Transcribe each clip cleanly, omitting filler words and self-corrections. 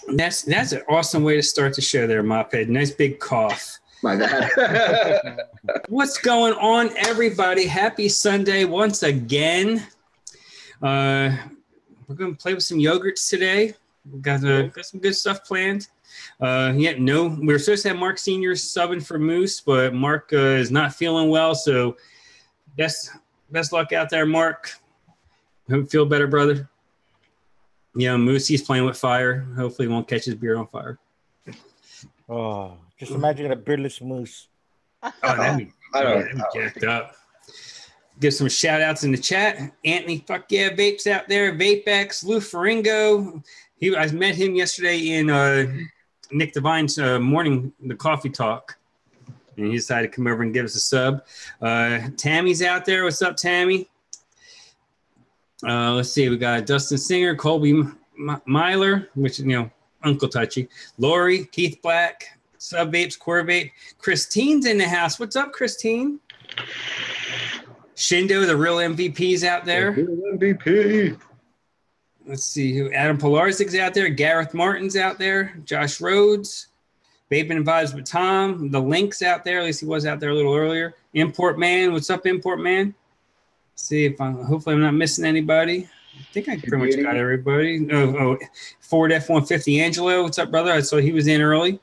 That's an awesome way to start the show there, Mophead. Nice big cough. My bad. What's going on, everybody? Happy Sunday once again. We're going to play with some yogurts today. We've got some good stuff planned. We were supposed to have Mark Sr. subbing for Moose, but Mark is not feeling well, so best luck out there, Mark. Hope you feel better, brother. Yeah, Moose, he's playing with fire. Hopefully he won't catch his beard on fire. Oh, just imagine a beardless moose. Oh, that'd be jacked up. Give some shout outs in the chat. Anthony, fuck yeah, Vapes out there. VapeX, Lou Faringo. I met him yesterday in Nick Devine's morning, the coffee talk. And he decided to come over and give us a sub. Tammy's out there. What's up, Tammy? Let's see. We got Dustin Singer, Colby Myler, which, Uncle Touchy. Lori, Keith Black, Sub Vapes, Core Vape. Christine's in the house. What's up, Christine? Shindo, the real MVP's out there. The real MVP. Let's see who. Adam Polarzik's out there. Gareth Martin's out there. Josh Rhodes. Vaping and Vibes with Tom. The Link's out there. At least he was out there a little earlier. Import Man. What's up, Import Man? See if hopefully I'm not missing anybody. I think I pretty much got everybody. Ford F-150 Angelo. What's up, brother? I saw he was in early.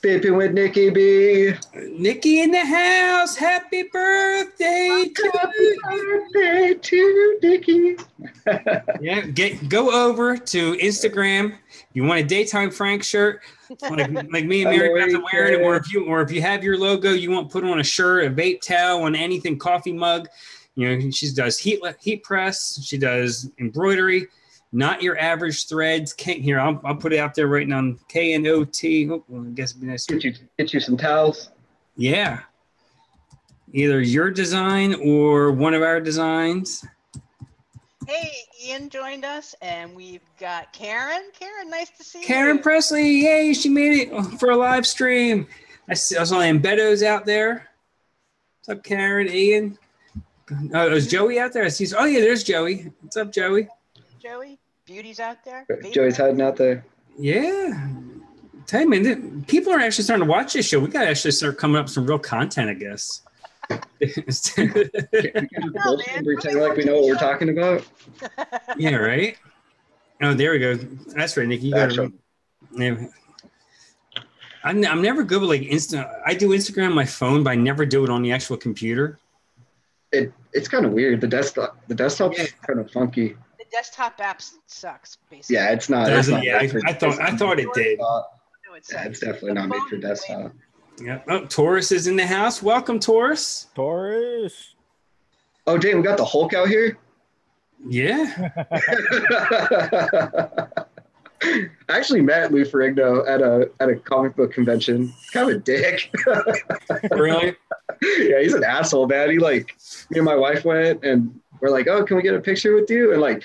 Vaping with Nikki B. Nikki in the house. Happy birthday to Nikki. Yeah, go over to Instagram. You want a Daytime Frank shirt, like me and Mary Beth are wearing, or if you have your logo, you want to put on a shirt, a vape towel, on anything, coffee mug. She does heat press. She does embroidery. Not your average threads. Here, I'll put it out there right now. KNOT. Oh, well, I guess it'd be nice. Get you some towels. Yeah. Either your design or one of our designs. Hey, Ian joined us, and we've got Karen. Karen, nice to see you. Karen Presley. Yay, she made it for a live stream. I saw Embeddos out there. What's up, Karen? Ian? Is Joey out there? Oh, yeah, there's Joey. What's up, Joey? Joey? Beauty's out there? Joey's hiding out there. Yeah. Tell you, man, people are actually starting to watch this show. We got to actually start coming up with some real content, I guess. Pretend like we know what we're talking about. Yeah, right? Oh, there we go. That's right, Nick. You got to. I'm never good with I do Instagram on my phone, but I never do it on the actual computer. It's kind of weird. The desktop's kind of funky. The desktop app sucks, basically. Yeah, it's not. I thought it did. It's definitely not made for desktop. Yeah. Oh, Taurus is in the house. Welcome, Taurus. Taurus. Oh, Jane, we got the Hulk out here. Yeah. I actually met Lou Ferrigno at a comic book convention. He's kind of a dick. Really? Yeah, he's an asshole, man. Me and my wife went, and we're like, "Oh, can we get a picture with you?" And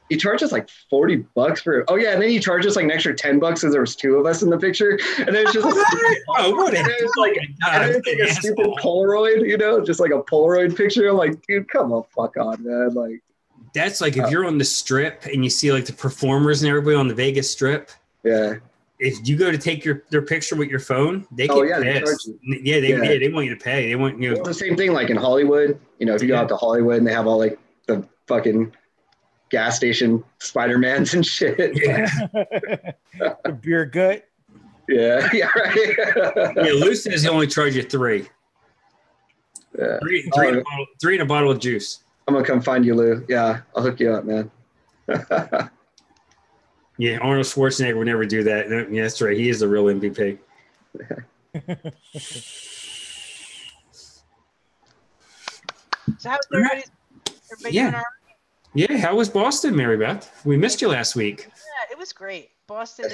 he charged us $40 for it. Oh yeah, and then he charged us an extra $10 because there was two of us in the picture, and then it's just a stupid Polaroid, just like a Polaroid picture. I'm like, dude, come on, fuck on, man. That's if you're on the strip and you see the performers and everybody on the Vegas Strip. Yeah. If you go to take their picture with your phone, they get pissed. They want you to pay. They want It's the same thing in Hollywood. If you go out to Hollywood and they have all the fucking gas station Spider-Mans and shit. Yeah. The beer gut. Yeah, right. Yeah, Lou says he'll only charge you $3. Yeah. Three in a bottle of juice. I'm gonna come find you, Lou. Yeah, I'll hook you up, man. Yeah, Arnold Schwarzenegger would never do that. Yeah, that's right. He is the real MVP. So how's everybody doing all right? Yeah, how was Boston, Mary Beth? We missed you last week. Yeah, it was great. Boston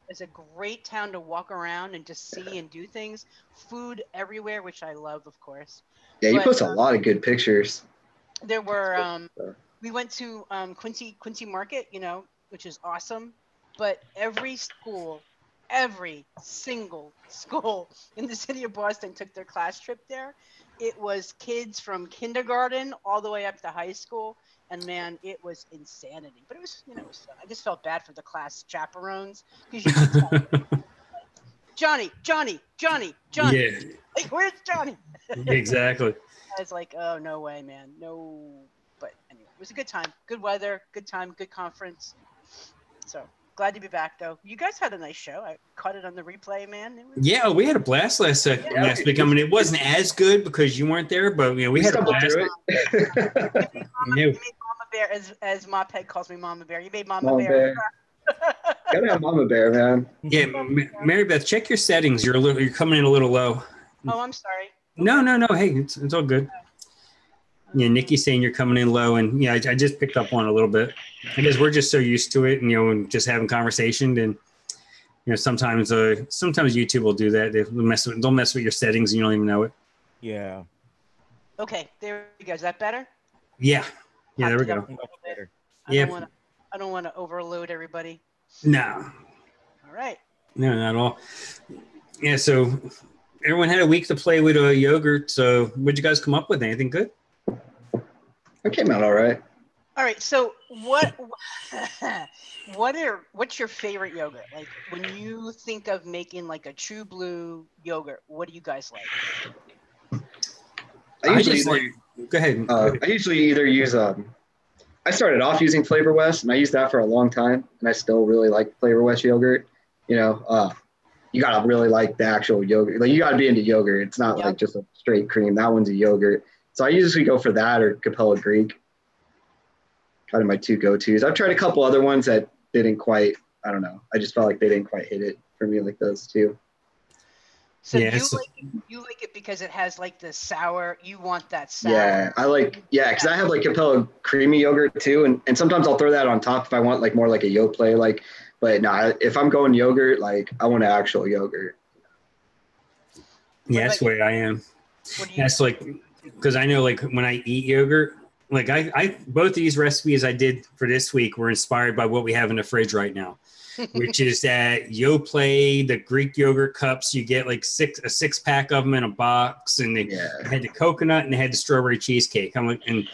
is a great town to walk around and just see and do things. Food everywhere, which I love, of course. Yeah, you post a lot of good pictures. There were we went to Quincy Market, which is awesome. But every single school in the city of Boston took their class trip there. it was kids from kindergarten all the way up to high school. And man, it was insanity. But it was, it was fun. I just felt bad for the class chaperones because you could tell, Johnny. Yeah, Like, where's Johnny? exactly. I was like, oh, no way, man. No. But anyway, it was a good time. Good weather, good time, good conference. So glad to be back, though. You guys had a nice show. I caught it on the replay, man. Yeah, we had a blast last week. I mean, it wasn't as good because you weren't there, but we had a blast. Through it. You made Mama Bear, as Mophead calls me, Mama Bear. You made Mama Bear. Gotta have Mama Bear, man. Yeah, Mary Beth, check your settings. You're coming in a little low. Oh, I'm sorry. No. Hey, it's all good. Yeah, Nikki's saying you're coming in low, and I just picked up on it a little bit. I guess we're just so used to it, and just having conversation, and sometimes YouTube will do that. They'll mess with your settings, and you don't even know it. Yeah. Okay, there you go. Is that better? Yeah, there we go. I don't want to overload everybody. No. All right. No, not at all. Yeah, so everyone had a week to play with a yogurt. So what'd you guys come up with? Anything good? It came out all right. All right. So what's your favorite yogurt? Like when you think of making like a True Blue yogurt, what do you guys like? Go ahead. I usually either use I started off using Flavor West, and I used that for a long time, and I still really like Flavor West yogurt. You gotta really like the actual yogurt. Like you gotta be into yogurt. It's not like just a straight cream. That one's a yogurt. So I usually go for that or Capella Greek. Kind of my two go-tos. I've tried a couple other ones that didn't quite. I don't know. I just felt like they didn't quite hit it for me like those two. So you like it because it has like the sour. You want that sour. Yeah, because I have like Capella creamy yogurt too, and sometimes I'll throw that on top if I want like more like a Yoplait. But no, if I'm going yogurt, like I want an actual yogurt. Yeah, that's the way I am. That's like because I know like when I eat yogurt, like I both these recipes I did for this week were inspired by what we have in the fridge right now. Which is that Yoplait, the Greek yogurt cups. You get like a six pack of them in a box, and they had the coconut and they had the strawberry cheesecake. And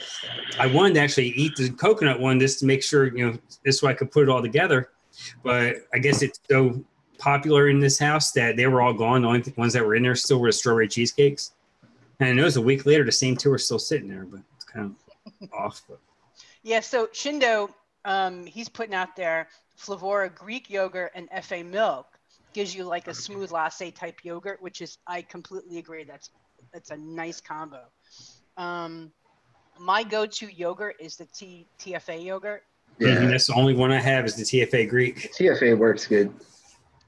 I wanted to actually eat the coconut one just to make sure this way I could put it all together. But I guess it's so popular in this house that they were all gone. The only ones that were in there still were the strawberry cheesecakes. And I know it's a week later, the same two are still sitting there, but it's kind of off. But. Yeah. So Shindo, he's putting out there. Flavora Greek yogurt and FA milk gives you like a smooth latte type yogurt, which is, I completely agree. That's a nice combo. My go-to yogurt is the TFA yogurt. Yeah, that's the only one I have is the TFA Greek. TFA works good.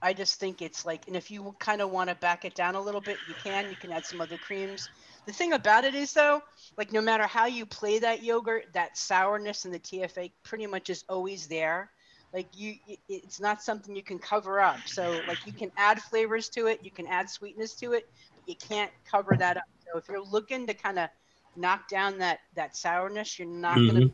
I just think it's like, and if you kind of want to back it down a little bit, you can add some other creams. The thing about it is though, like no matter how you play that yogurt, that sourness in the TFA pretty much is always there. Like it's not something you can cover up. So like you can add flavors to it, you can add sweetness to it, but you can't cover that up. So if you're looking to kind of knock down that sourness, you're not going to,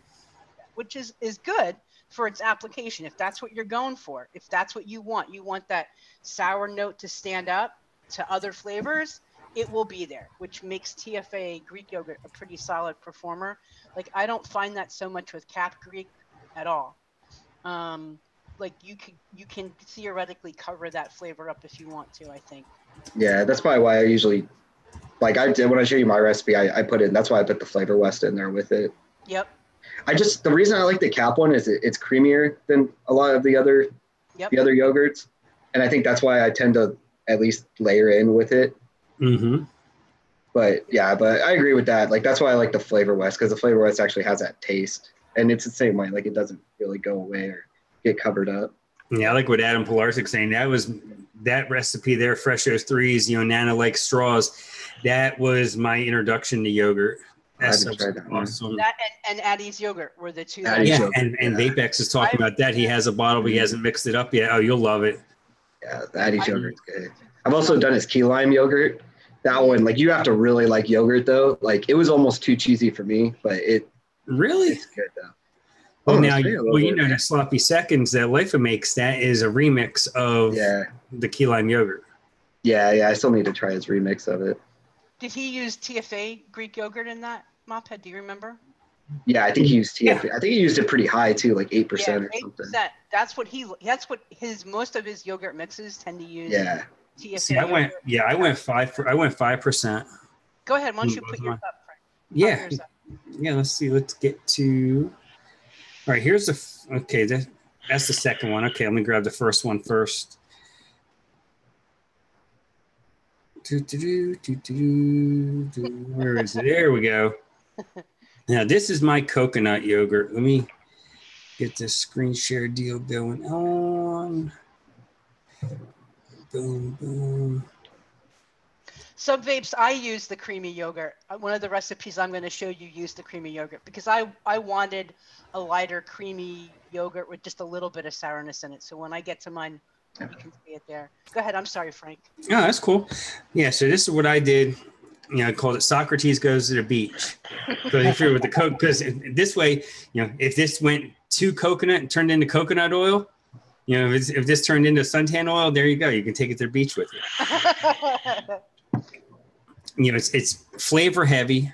which is good for its application. If that's what you're going for, if that's what you want that sour note to stand up to other flavors, it will be there, which makes TFA Greek yogurt a pretty solid performer. Like I don't find that so much with Cap Greek at all. Like you can theoretically cover that flavor up if you want to, I think. Yeah, that's probably why I usually, like I did when I show you my recipe, I put it, that's why I put the Flavor West in there with it. Yep. The reason I like the Cap one is it's creamier than a lot of the other yogurts. And I think that's why I tend to at least layer in with it. Mm-hmm. But I agree with that. Like, that's why I like the Flavor West, because the Flavor West actually has that taste. And it's the same way. Like, it doesn't really go away or get covered up. Yeah, I like what Adam Pilarczyk saying. That recipe there, Fresh O's Threes, Nana like straws. That was my introduction to yogurt. That's awesome. That and Hatties Yogurt were the two. And Vapex is talking about that. He has a bottle, but he hasn't mixed it up yet. Oh, you'll love it. Yeah, the Hatties Yogurt's good. I've also done his key lime yogurt. That one, like, you have to really like yogurt though. Like, it was almost too cheesy for me, but it's good though. Well, the Sloppy Seconds that Lifa makes, that is a remix of the key lime yogurt. Yeah, I still need to try his remix of it. Did he use TFA Greek yogurt in that, Mophead? Do you remember? Yeah, I think he used TFA. Yeah. I think he used it pretty high too, like 8% or something. 8%. That's what most of his yogurt mixes tend to use. Yeah. TFA See, I went 5%. Go ahead. Why don't you put yours up, Frank? Yeah. Yeah, let's see. Let's get to. All right, here's okay, that's the second one. Okay, let me grab the first one first. Where is it? There we go. Now, this is my coconut yogurt. Let me get this screen share deal going on. Boom, boom. So, Vapes, I use the creamy yogurt. One of the recipes I'm going to show you use the creamy yogurt because I wanted a lighter creamy yogurt with just a little bit of sourness in it. So when I get to mine, you can see it there. Go ahead. I'm sorry, Frank. Oh, that's cool. Yeah, so this is what I did. I called it Socrates Goes to the Beach. So if you're with the Coke, because this way, if this went to coconut and turned into coconut oil, if this turned into suntan oil, there you go. You can take it to the beach with you. It's flavor heavy,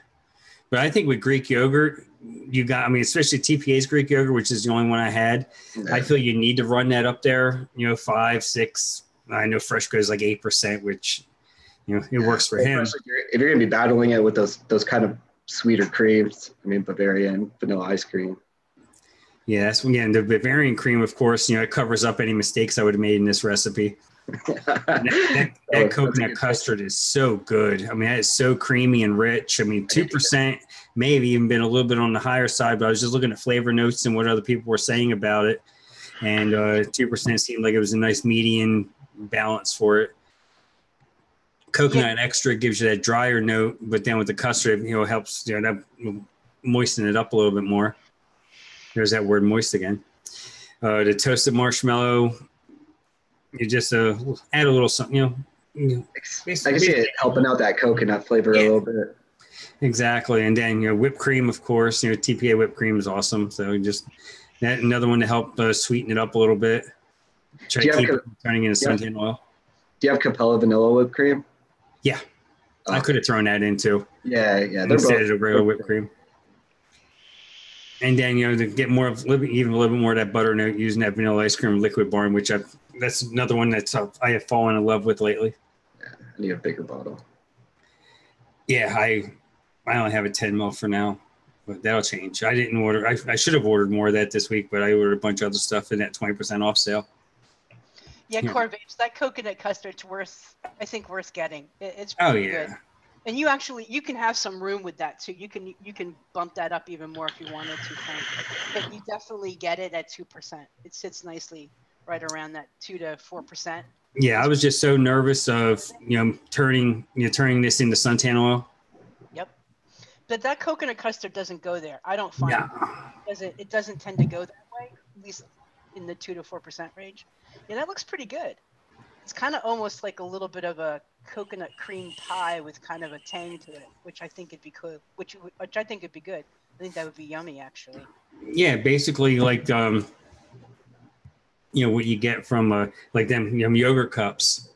but I think with Greek yogurt, especially TPA's Greek yogurt, which is the only one I had. Yeah. I feel you need to run that up there, 5, 6. I know Fresh goes like 8%, which, it works for him. If you're going to be battling it with those kind of sweeter creams, Bavarian vanilla ice cream. Yeah, that's again the Bavarian cream, of course, it covers up any mistakes I would have made in this recipe. that coconut custard is so good. That is so creamy and rich. 2% may have even been a little bit on the higher side, but I was just looking at flavor notes and what other people were saying about it. And 2% seemed like it was a nice median balance for it. Coconut extra gives you that drier note, but then with the custard, helps that moisten it up a little bit more. There's that word moist again. The toasted marshmallow, you just add a little something, I can see it helping out that coconut flavor a little bit. Exactly. And then, whipped cream, of course, TPA whipped cream is awesome. So just another one to help sweeten it up a little bit. Try to keep it turning into suntan oil. Do you have Capella vanilla whipped cream? Yeah. I could have thrown that in too. Yeah. Instead of regular whipped cream. And then, to get even a little bit more of that butter note using that vanilla ice cream liquid barn, which that's another one I have fallen in love with lately. Yeah, I need a bigger bottle. Yeah, I only have a 10 ml for now, but that'll change. I didn't order. I should have ordered more of that this week, but I ordered a bunch of other stuff in that 20% off sale. Yeah, Corvates, that coconut custard's worth getting. It's pretty good. And you can have some room with that too. You can bump that up even more if you wanted to, Frank. But you definitely get it at 2%. It sits nicely right around that 2 to 4%. Yeah, I was just so nervous of turning this into suntan oil. Yep. But that coconut custard doesn't go there. I don't find it doesn't tend to go that way, at least in the 2 to 4% range. Yeah, that looks pretty good. It's kind of almost like a little bit of a coconut cream pie with kind of a tang to it, which I think would be cool. Which I think would be good. I think that would be yummy, actually. Yeah, basically like what you get from like them yogurt cups.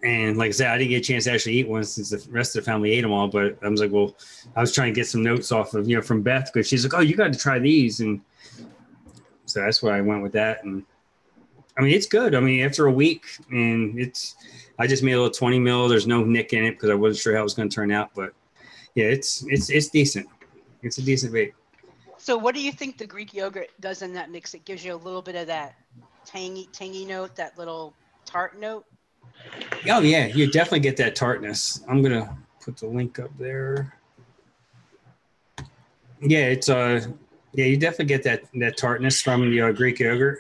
And like I said, I didn't get a chance to actually eat one since the rest of the family ate them all. But I was like, well, I was trying to get some notes off of from Beth because she's like, oh, you got to try these, and so that's why I went with that. And it's good. After a week, and I just made a little 20 mil. There's no nick in it because I wasn't sure how it was going to turn out. But yeah, it's decent. It's a decent vape. So what do you think the Greek yogurt does in that mix? It gives you a little bit of that tangy note, that little tart note. Oh yeah, you definitely get that tartness. I'm gonna put the link up there. Yeah, it's you definitely get that tartness from the Greek yogurt.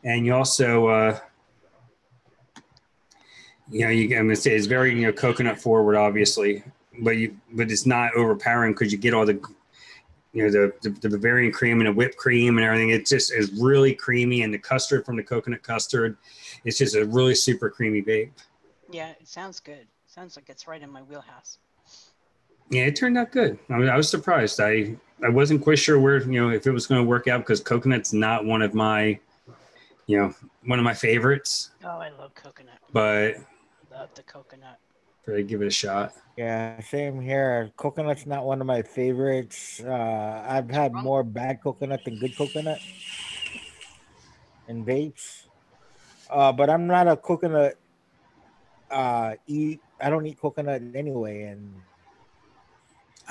And you also, I'm gonna say it's very, coconut forward, obviously, but it's not overpowering because you get all the, the Bavarian cream and the whipped cream and everything. It just is really creamy, and the custard from the coconut custard, it's just a really super creamy vape. Yeah, it sounds good. Sounds like it's right in my wheelhouse. Yeah, it turned out good. I was surprised. I wasn't quite sure where, if it was going to work out because coconut's not one of my favorites. Oh, I love coconut. But I love the coconut. Probably give it a shot. Yeah, same here. Coconut's not one of my favorites. I've had more bad coconut than good coconut in vapes. But I'm not a coconut I don't eat coconut anyway, and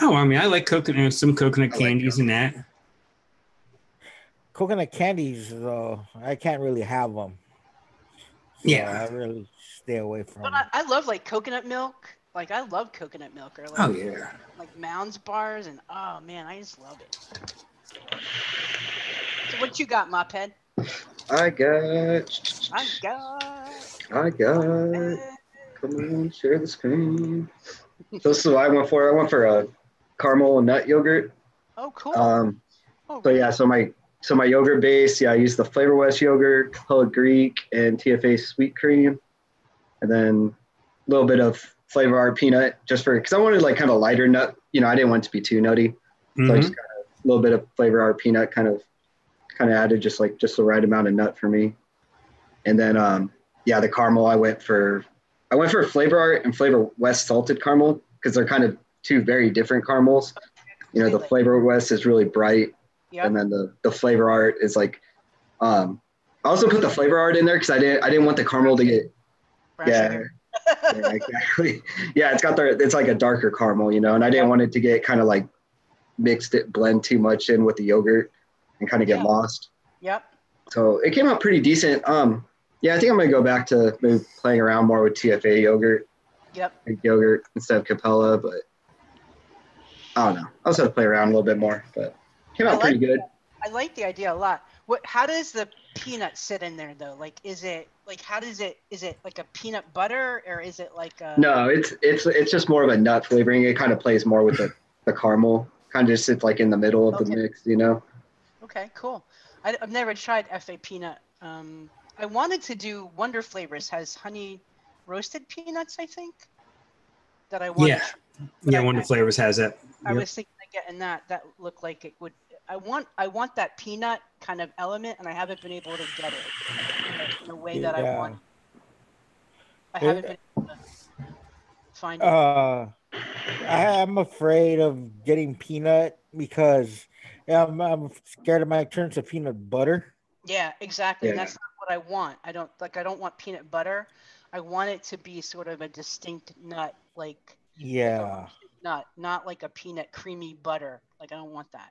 Oh, I mean, I like coconut, some coconut I like candies and that. coconut candies though I can't really have them. So Yeah. I really stay away from. But I love like coconut milk. Like I love coconut milk or like Oh yeah. like Mounds bars and oh man, I just love it. So what you got, Mophead? I got. Come on, share the screen. So this is what I went for. I went for a caramel and nut yogurt. Oh, cool. So yeah, so my yogurt base, yeah, I used the Flavor West yogurt, Capella Greek, and TFA sweet cream, and then a little bit of Flavor Art peanut, just for because I wanted like kind of lighter nut. You know, I didn't want it to be too nutty, so I just got a little bit of Flavor Art peanut, kind of added just the right amount of nut for me, and then yeah, the caramel I went for Flavor Art and Flavor West salted caramel because they're kind of two very different caramels. You know, the Flavor West is really bright. Yep. And then the Flavor Art is like, I also put the Flavor Art in there because I didn't want the caramel to get, yeah, exactly. Yeah, it's like a darker caramel, you know, and I didn't want it to get kind of like blend too much in with the yogurt and kind of get lost. Yep. So it came out pretty decent. Yeah, I think I'm gonna go back to maybe playing around more with TFA yogurt. Yep. Yogurt instead of Capella, but I don't know. I'll just have to play around a little bit more, but. Came out pretty good. I like the idea a lot. How does the peanut sit in there though? Like, is it like is it like a peanut butter or is it like a? No, it's just more of a nut flavoring. It kind of plays more with the caramel. Kind of just sits like in the middle of the mix, you know. Okay, cool. I've never tried FA peanut. I wanted to do Wonder Flavors has honey roasted peanuts. I think that I want. Yeah, Wonder Flavors has that. I was thinking of getting that. That looked like it would. I want that peanut kind of element, and I haven't been able to get it in a way that I want. I haven't been able to find it. I'm afraid of getting peanut because I'm scared it might turn to peanut butter. Yeah, exactly. Yeah. And that's not what I want. I don't want peanut butter. I want it to be sort of a distinct nut, like nut, not like a peanut creamy butter. Like I don't want that.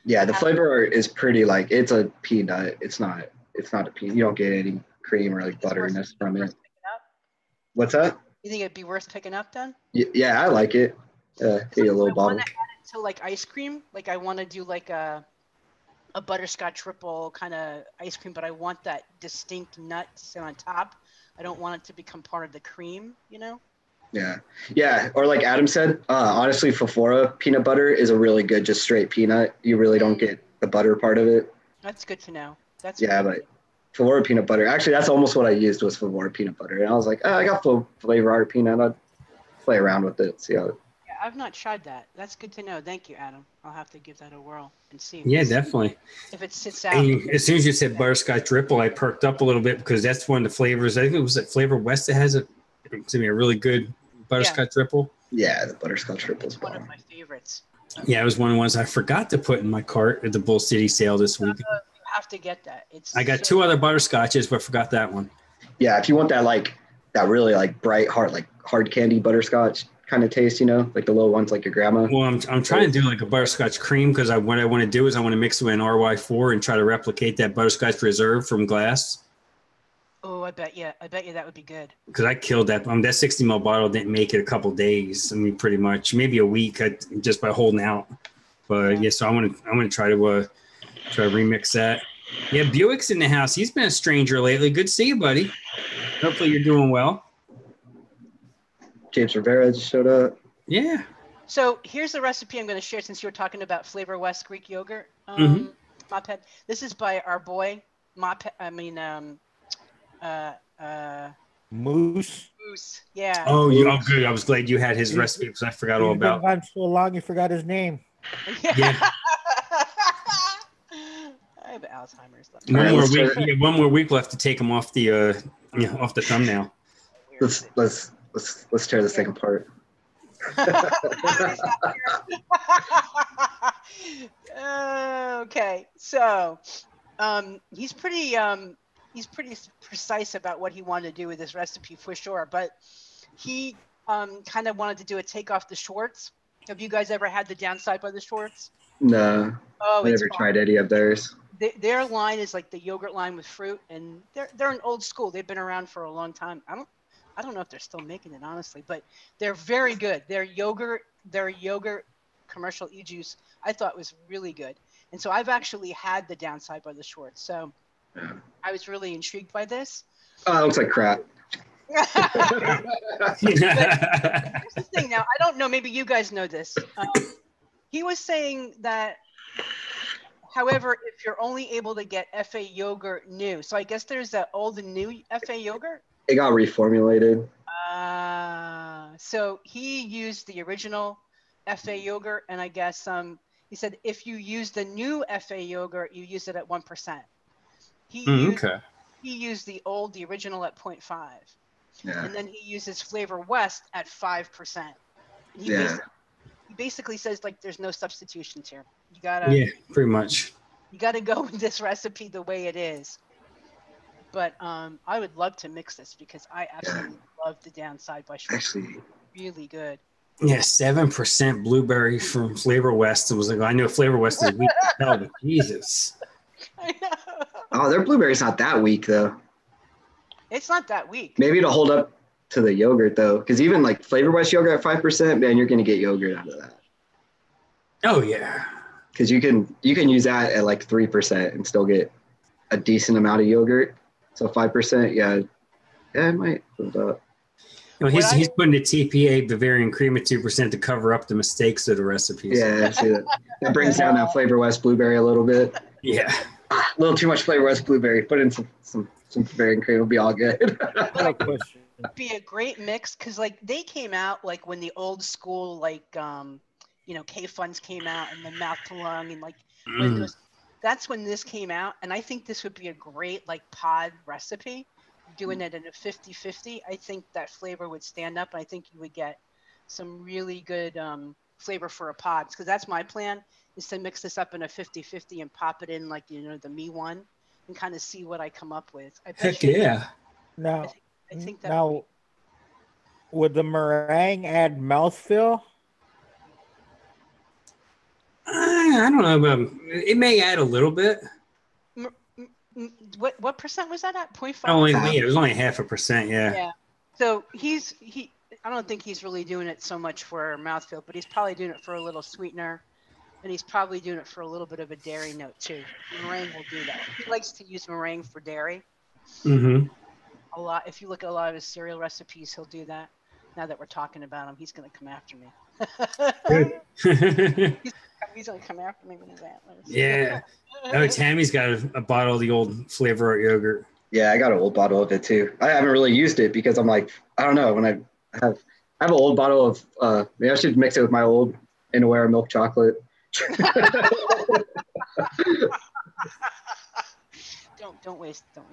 Yeah, the flavor is pretty like it's a peanut. It's not a peanut. You don't get any cream or like butteriness from it. What's that? You think it'd be worth picking up then? Yeah, I like it. Get a little bottle. I want to add it to like ice cream. Like I want to do like a butterscotch triple kind of ice cream, but I want that distinct nut sit on top. I don't want it to become part of the cream, you know? Yeah. Or like Adam said, honestly, Fafora peanut butter is a really good, just straight peanut. You really don't get the butter part of it. That's good to know. But Fafora peanut butter, actually, that's almost what I used was Fafora peanut butter. And I was like, I got Flavor Art peanut. I'll play around with it, see how. Yeah, I've not tried that. That's good to know. Thank you, Adam. I'll have to give that a whirl and see. Yeah, definitely. If it sits out. And as soon as you said butterscotch ripple, I perked up a little bit because that's one of the flavors. I think it was that Flavor West that has a really good butterscotch ripple. Yeah, the butterscotch ripple is one of my favorites. Yeah, it was one of the ones I forgot to put in my cart at the Bull City sale this week. You have to get that. I got two other butterscotches, but forgot that one. Yeah, if you want that really like bright, hard candy butterscotch kind of taste, you know, like the little ones like your grandma. Well, I'm trying to do like a butterscotch cream because what I want to do is I want to mix it with an RY4 and try to replicate that butterscotch reserve from glass. Oh, I bet you that would be good. Because I killed that. That 60 ml bottle didn't make it a couple days. I mean, pretty much, maybe a week just by holding out. But yeah, so I want to try to remix that. Yeah, Buick's in the house. He's been a stranger lately. Good to see you, buddy. Hopefully you're doing well. James Rivera just showed up. Yeah. So here's the recipe I'm going to share since you were talking about Flavor West Greek yogurt. Mophead. This is by our boy Moose. Yeah. Oh, good. I was glad you had his recipe because I forgot all about. Been so long, you forgot his name. Yeah. I have Alzheimer's. One more week left to take him off the thumbnail. Let's Let's tear this thing apart. Okay, so he's pretty precise about what he wanted to do with this recipe for sure, but he kind of wanted to do a take off the Schwartz. Have you guys ever had the downside by the Schwartz? No, Oh, I never tried any of theirs. Their line is like the yogurt line with fruit, and they're an old school. They've been around for a long time. I don't know if they're still making it, honestly, but they're very good. Their yogurt commercial e-juice, I thought was really good. And so I've actually had the downside by the Schwartz. So I was really intrigued by this. Oh, it looks like crap. Here's the thing now, I don't know, maybe you guys know this. He was saying that, however, if you're only able to get FA yogurt new, so I guess there's the old and new FA yogurt? It got reformulated. So he used the original FA yogurt, and I guess he said if you use the new FA yogurt, you use it at 1%. He used the original at 0.5. Yeah. And then he uses Flavor West at 5%. He basically says, like, there's no substitutions here. You gotta pretty much. You gotta go with this recipe the way it is. But I would love to mix this because I absolutely love the downside by Schwartz. Actually, really good. Yeah, 7% blueberry from Flavor West. It was like, I know Flavor West is weak as hell, but Jesus. I know. Oh, their blueberry's not that weak though. It's not that weak. Maybe it'll hold up to the yogurt though, because even like Flavor West yogurt at 5%, man, you're gonna get yogurt out of that. Oh yeah. Because you can use that at like 3% and still get a decent amount of yogurt. So 5%, it might hold up. You know, he's putting the TPA Bavarian cream at 2% to cover up the mistakes of the recipes. Yeah, I see that. That brings down that Flavor West blueberry a little bit. Yeah. A little too much Flavor West blueberry. Put in some Bavarian cream, it'll be all good. No question. It'd be a great mix because like they came out like when the old school like K-Funds came out and the mouth to lung and like that's when this came out, and I think this would be a great like pod recipe. Doing it in a 50-50, I think that flavor would stand up. I think you would get some really good flavor for a pod, because that's my plan, is to mix this up in a 50-50 and pop it in like the Me One and kind of see what I come up with. Heck yeah. Now, I think that would the meringue add mouthfeel? I don't know, but it may add a little bit. What percent was that at? 0.5? It was only 0.5%. Yeah. So I don't think he's really doing it so much for mouthfeel, but he's probably doing it for a little sweetener, and he's probably doing it for a little bit of a dairy note too. Meringue will do that. He likes to use meringue for dairy. Mm-hmm. A lot. If you look at a lot of his cereal recipes, he'll do that. Now that we're talking about him, he's going to come after me. He's going to come after me with his antlers. Yeah. Oh, Tammy's got a bottle of the old Flavor Art yogurt. Yeah, I got an old bottle of it too. I haven't really used it because I'm like, I don't know. When I have an old bottle of, maybe I should mix it with my old Inawera milk chocolate. Don't waste your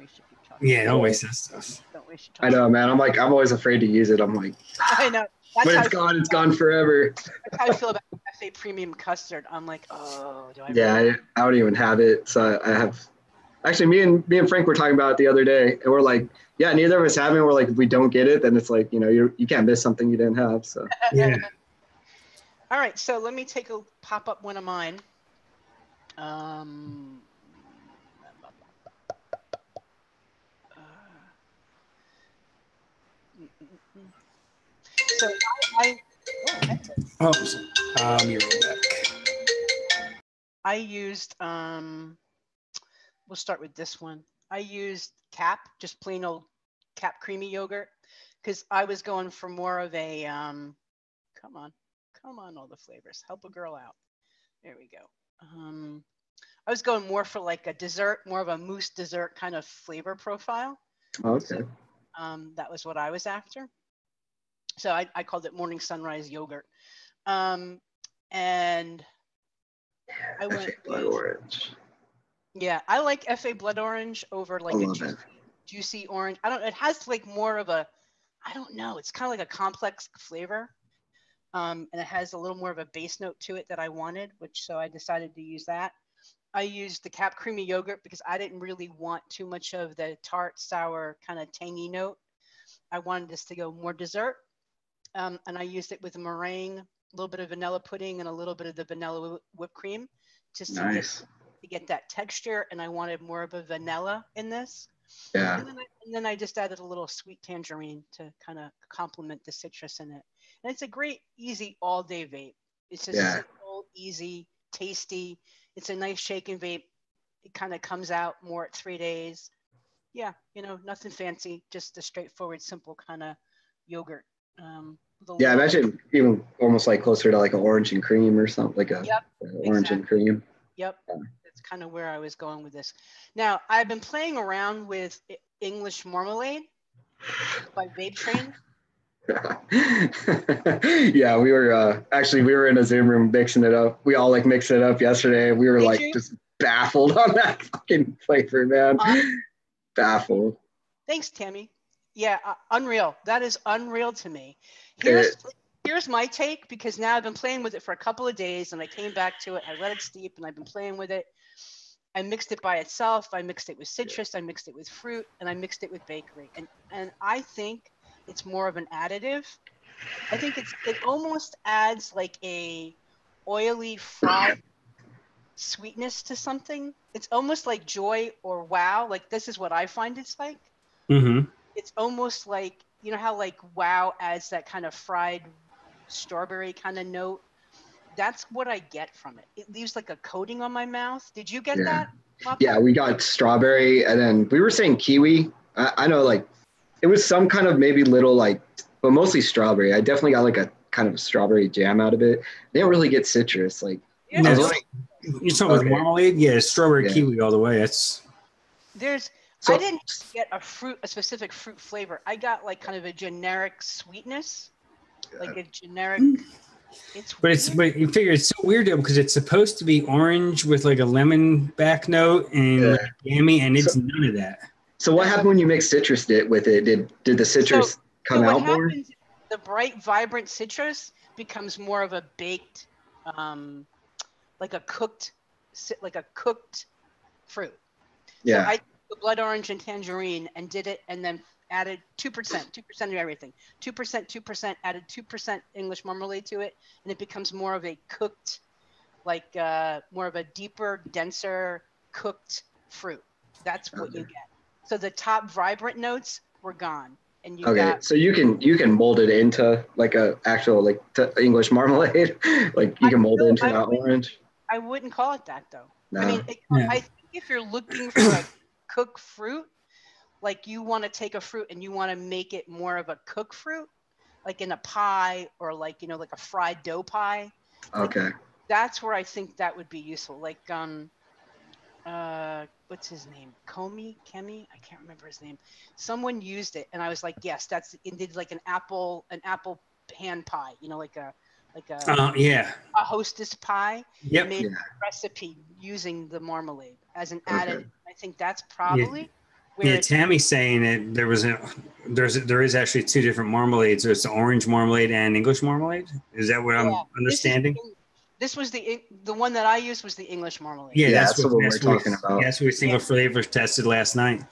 chocolate. Yeah, don't waste that stuff. Don't waste your chocolate. I know, man. I'm always afraid to use it. I'm like, I know. When it's gone forever. That's how I feel about FA premium custard. I'm like, oh, do I? Yeah, I don't even have it. So I have. Actually, me and Frank were talking about it the other day, and we're like, yeah, neither of us have it. We're like, if we don't get it, then it's like, you can't miss something you didn't have. So yeah. All right, so let me pop up one of mine. So you're back. I used we'll start with this one. I used Cap, just plain old Cap creamy yogurt, because I was going for more of a come on all the flavors, help a girl out. There we go. I was going more for like a dessert, more of a mousse dessert kind of flavor profile. Okay. So, that was what I was after. So I called it Morning Sunrise Yogurt. And I went Blood Orange. Yeah, I like FA Blood Orange over like a juicy orange. It has like more of a, I don't know. It's kind of like a complex flavor. And it has a little more of a base note to it that I wanted, so I decided to use that. I used the Cap Creamy Yogurt because I didn't really want too much of the tart, sour, kind of tangy note. I wanted this to go more dessert. And I used it with a meringue, a little bit of vanilla pudding, and a little bit of the vanilla whipped cream just to get that texture. And I wanted more of a vanilla in this. Yeah. And then I just added a little sweet tangerine to kind of complement the citrus in it. And it's a great, easy all-day vape. It's just simple, easy, tasty. It's a nice shake and vape. It kind of comes out more at 3 days. Yeah, nothing fancy, just a straightforward, simple kind of yogurt. I imagine even almost like closer to like an orange and cream or something, like orange and cream. Yep, that's kind of where I was going with this. Now, I've been playing around with English marmalade by Vape Train. Yeah, we were in a Zoom room mixing it up. We all like mixed it up yesterday. We were just baffled on that fucking flavor, man. Baffled. Thanks, Tammy. Yeah, unreal. That is unreal to me. Here's my take, because now I've been playing with it for a couple of days and I came back to it. I let it steep and I've been playing with it. I mixed it by itself. I mixed it with citrus. I mixed it with fruit, and I mixed it with bakery. And I think it's more of an additive. I think it almost adds like a oily fried sweetness to something. It's almost like Joy or Wow. Like, this is what I find it's like. Mm-hmm. It's almost like, how like Wow adds that kind of fried strawberry kind of note. That's what I get from it. It leaves like a coating on my mouth. Did you get that, Mocha? Yeah, we got strawberry, and then we were saying kiwi. I know, like, it was some kind of maybe little, like, but mostly strawberry. I definitely got like a kind of a strawberry jam out of it. I didn't really get citrus. Like, you're talking about marmalade? Yeah, strawberry kiwi all the way. I didn't get a specific fruit flavor. I got like kind of a generic sweetness, like a generic. But you figure it's so weird though, because it's supposed to be orange with like a lemon back note and like jammy, and it's none of that. So what happened when you mixed citrus with it? Did the citrus come out more? The bright, vibrant citrus becomes more of a baked, like a cooked fruit. Yeah. So I took the blood orange and tangerine and did it, and then added 2% of everything. 2%, added 2% English marmalade to it, and it becomes more of a cooked, like more of a deeper, denser, cooked fruit. That's what you get. So the top vibrant notes were gone, and so you can mold it into like a actual like English marmalade, like you can mold it into that orange. I wouldn't call it that though. No. I mean, I think if you're looking for a cooked fruit, like you want to take a fruit and you want to make it more of a cooked fruit, like in a pie or like, like a fried dough pie. Okay. Like, that's where I think that would be useful. Like, what's his name? Kemi? I can't remember his name. Someone used it and I was like, yes, it did like an apple pan pie, like a hostess pie. Yep. Made a recipe using the marmalade as an added. I think that's probably where Tammy's saying that there is actually two different marmalades. So it's the orange marmalade and English marmalade. Is that what I'm understanding? This was the one that I used was the English marmalade. Yeah, that's what we're talking about. That's what single flavor tested last night.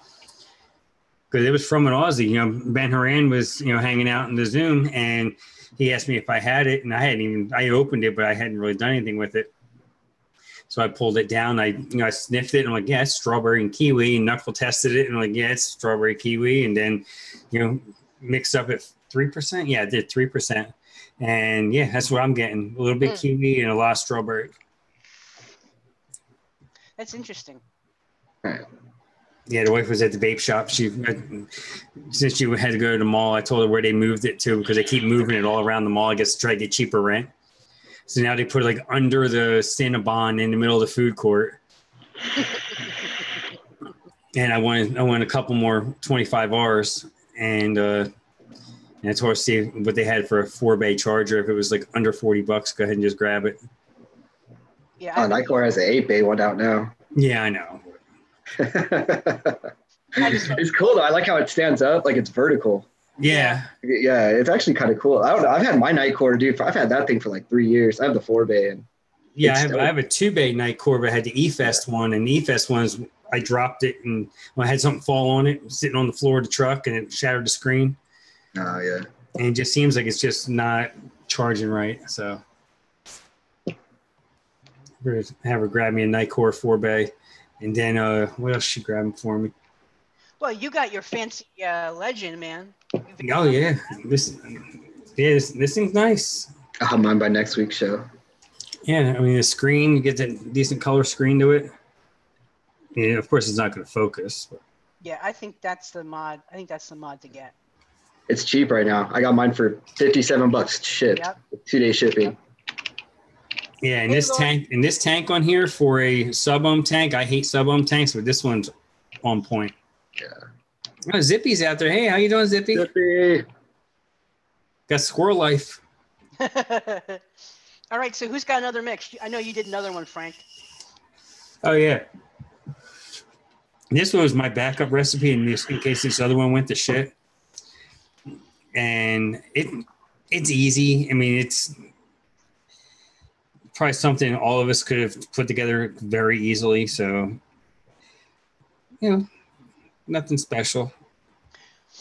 Because it was from an Aussie. Ben Horan was hanging out in the Zoom, and he asked me if I had it, and I opened it, but I hadn't really done anything with it. So I pulled it down. I sniffed it, and I'm like, yeah, it's strawberry and kiwi. And Knuckle tested it, and I'm like, yeah, it's strawberry kiwi. And then, mixed up at 3%. Yeah, I did 3%. And yeah, that's what I'm getting. A little bit kiwi and a lot of strawberry. That's interesting. Yeah, the wife was at the vape shop. Since she had to go to the mall, I told her where they moved it to because they keep moving it all around the mall, I guess, to try to get cheaper rent. So now they put it like under the Cinnabon in the middle of the food court. And I wanted a couple more 25 Rs, and I told her to see what they had for a 4-bay charger. If it was like under $40, go ahead and just grab it. Yeah. Nycor has an 8-bay one out now. Yeah, I know. It's cool though. I like how it stands up, like it's vertical. Yeah. Yeah, it's actually kind of cool. I don't know. I've had my night core, dude. I've had that thing for like 3 years. I have the 4-bay. And Yeah, I have a 2-bay night core, but I had the E-Fest one, and the E-Fest ones, I dropped it, and I had something fall on it, sitting on the floor of the truck, and it shattered the screen. Oh, yeah. And it just seems like it's just not charging right. So have her grab me a night core 4-bay, and then what else she grabbing for me? Well, you got your fancy Legend, man. Oh yeah, this thing's nice. I'll have mine by next week's show. Yeah, I mean the screen, you get a decent color screen to it. Yeah, of course it's not going to focus. But. Yeah, I think that's the mod. I think that's the mod to get. It's cheap right now. I got mine for $57 shipped. Yep. 2-day shipping. Yep. Yeah, and this tank on here for a sub-ohm tank, I hate sub-ohm tanks, but this one's on point. Yeah. Oh, Zippy's out there. Hey, how you doing, Zippy? Zippy. Got squirrel life. All right, so who's got another mix? I know you did another one, Frank. Oh yeah. This one was my backup recipe in case this other one went to shit. And it's easy. I mean, it's probably something all of us could have put together very easily. So, nothing special,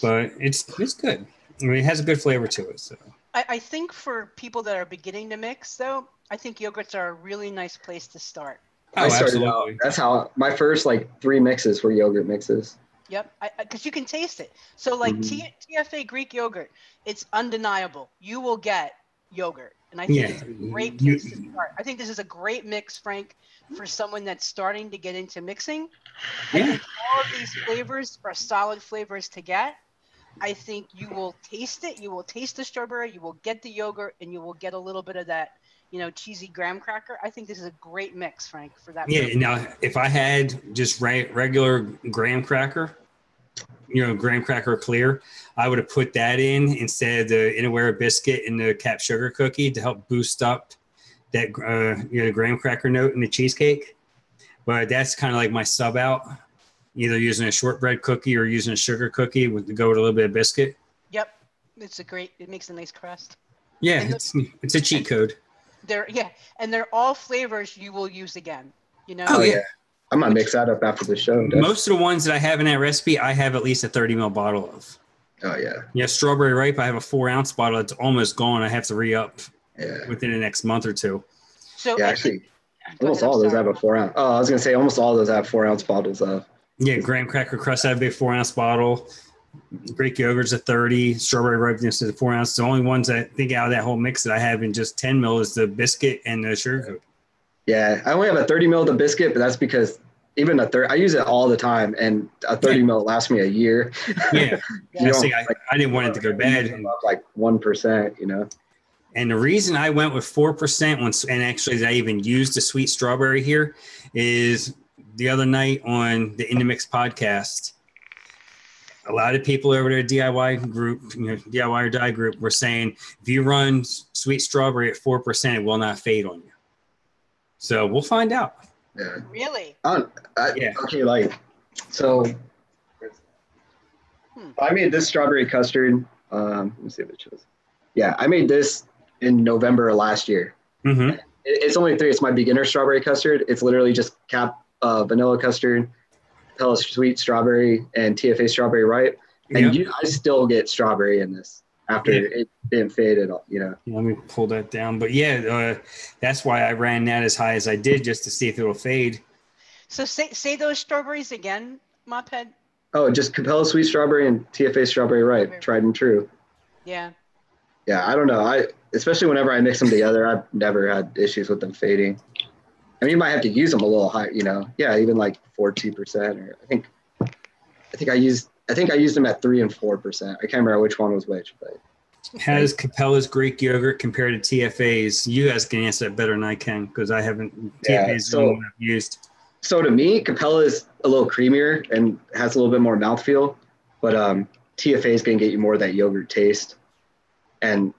but it's good. I mean, it has a good flavor to it. So I think for people that are beginning to mix, though, I think yogurts are a really nice place to start. I started absolutely. out. That's how my first 3 mixes were yogurt mixes. Yep, because you can taste it. So TFA Greek yogurt, it's undeniable. You will get yogurt, and I think it's a great place to start. I think this is a great mix, Frank, for someone that's starting to get into mixing. I think all of these flavors are solid flavors to get. I think you will taste it. You will taste the strawberry. You will get the yogurt, and you will get a little bit of that, cheesy graham cracker. I think this is a great mix, Frank, for that. Yeah. Now, if I had just regular graham cracker, graham cracker clear, I would have put that in instead of the Inawera biscuit and the cap sugar cookie to help boost up that graham cracker note in the cheesecake. But that's kind of like my sub out, either using a shortbread cookie or using a sugar cookie to go with a little bit of biscuit. Yep, it makes a nice crust. Yeah, it's a cheat code. They're all flavors you will use again. Oh yeah. I'm gonna mix that up after the show. Most of the ones that I have in that recipe, I have at least a 30 ml bottle of. Oh yeah. Yeah, strawberry ripe. I have a 4-ounce bottle. It's almost gone. I have to re-up within the next month or two. So actually, almost all of those have a 4-ounce. Oh, I was gonna say almost all of those have 4-ounce bottles of. Yeah, graham cracker crust. I have a big 4-ounce bottle. Greek yogurt's a 30. Strawberry ripeness is a 4-ounce. The only ones I think out of that whole mix that I have in just 10 ml is the biscuit and the sugar cookie. Yeah, I only have a 30 ml of the biscuit, but that's because even I use it all the time, and a 30 ml lasts me a year. Yeah, I didn't want it to go bad. Like 1%, And the reason I went with 4% and actually I even used the sweet strawberry here is the other night on the In the Mix podcast, a lot of people over their DIY group, DIY or Die group, were saying if you run sweet strawberry at 4%, it will not fade on you. So we'll find out. Yeah. Really? Okay, so I made this strawberry custard. Let me see if it shows. Yeah, I made this in November of last year. Mm-hmm. It's only 3. It's my beginner strawberry custard. It's literally just vanilla custard, Capella sweet strawberry, and TFA strawberry ripe. And I still get strawberry in this after it didn't fade at all. Let me pull that down. But that's why I ran that as high as I did, just to see if it will fade. So say those strawberries again, Mophead. Oh, just Capella sweet strawberry and TFA strawberry ripe, tried and true. Yeah. Yeah, I don't know. Especially whenever I mix them together, I've never had issues with them fading. I mean, you might have to use them a little high, even like 42%, or I think I used them at 3 and 4%. I can't remember which one was which, but. How does Capella's Greek yogurt compare to TFA's? You guys can answer that better than I can, because I haven't. TFA's the one I've used. So to me, Capella is a little creamier and has a little bit more mouthfeel, but TFA is going to get you more of that yogurt taste. And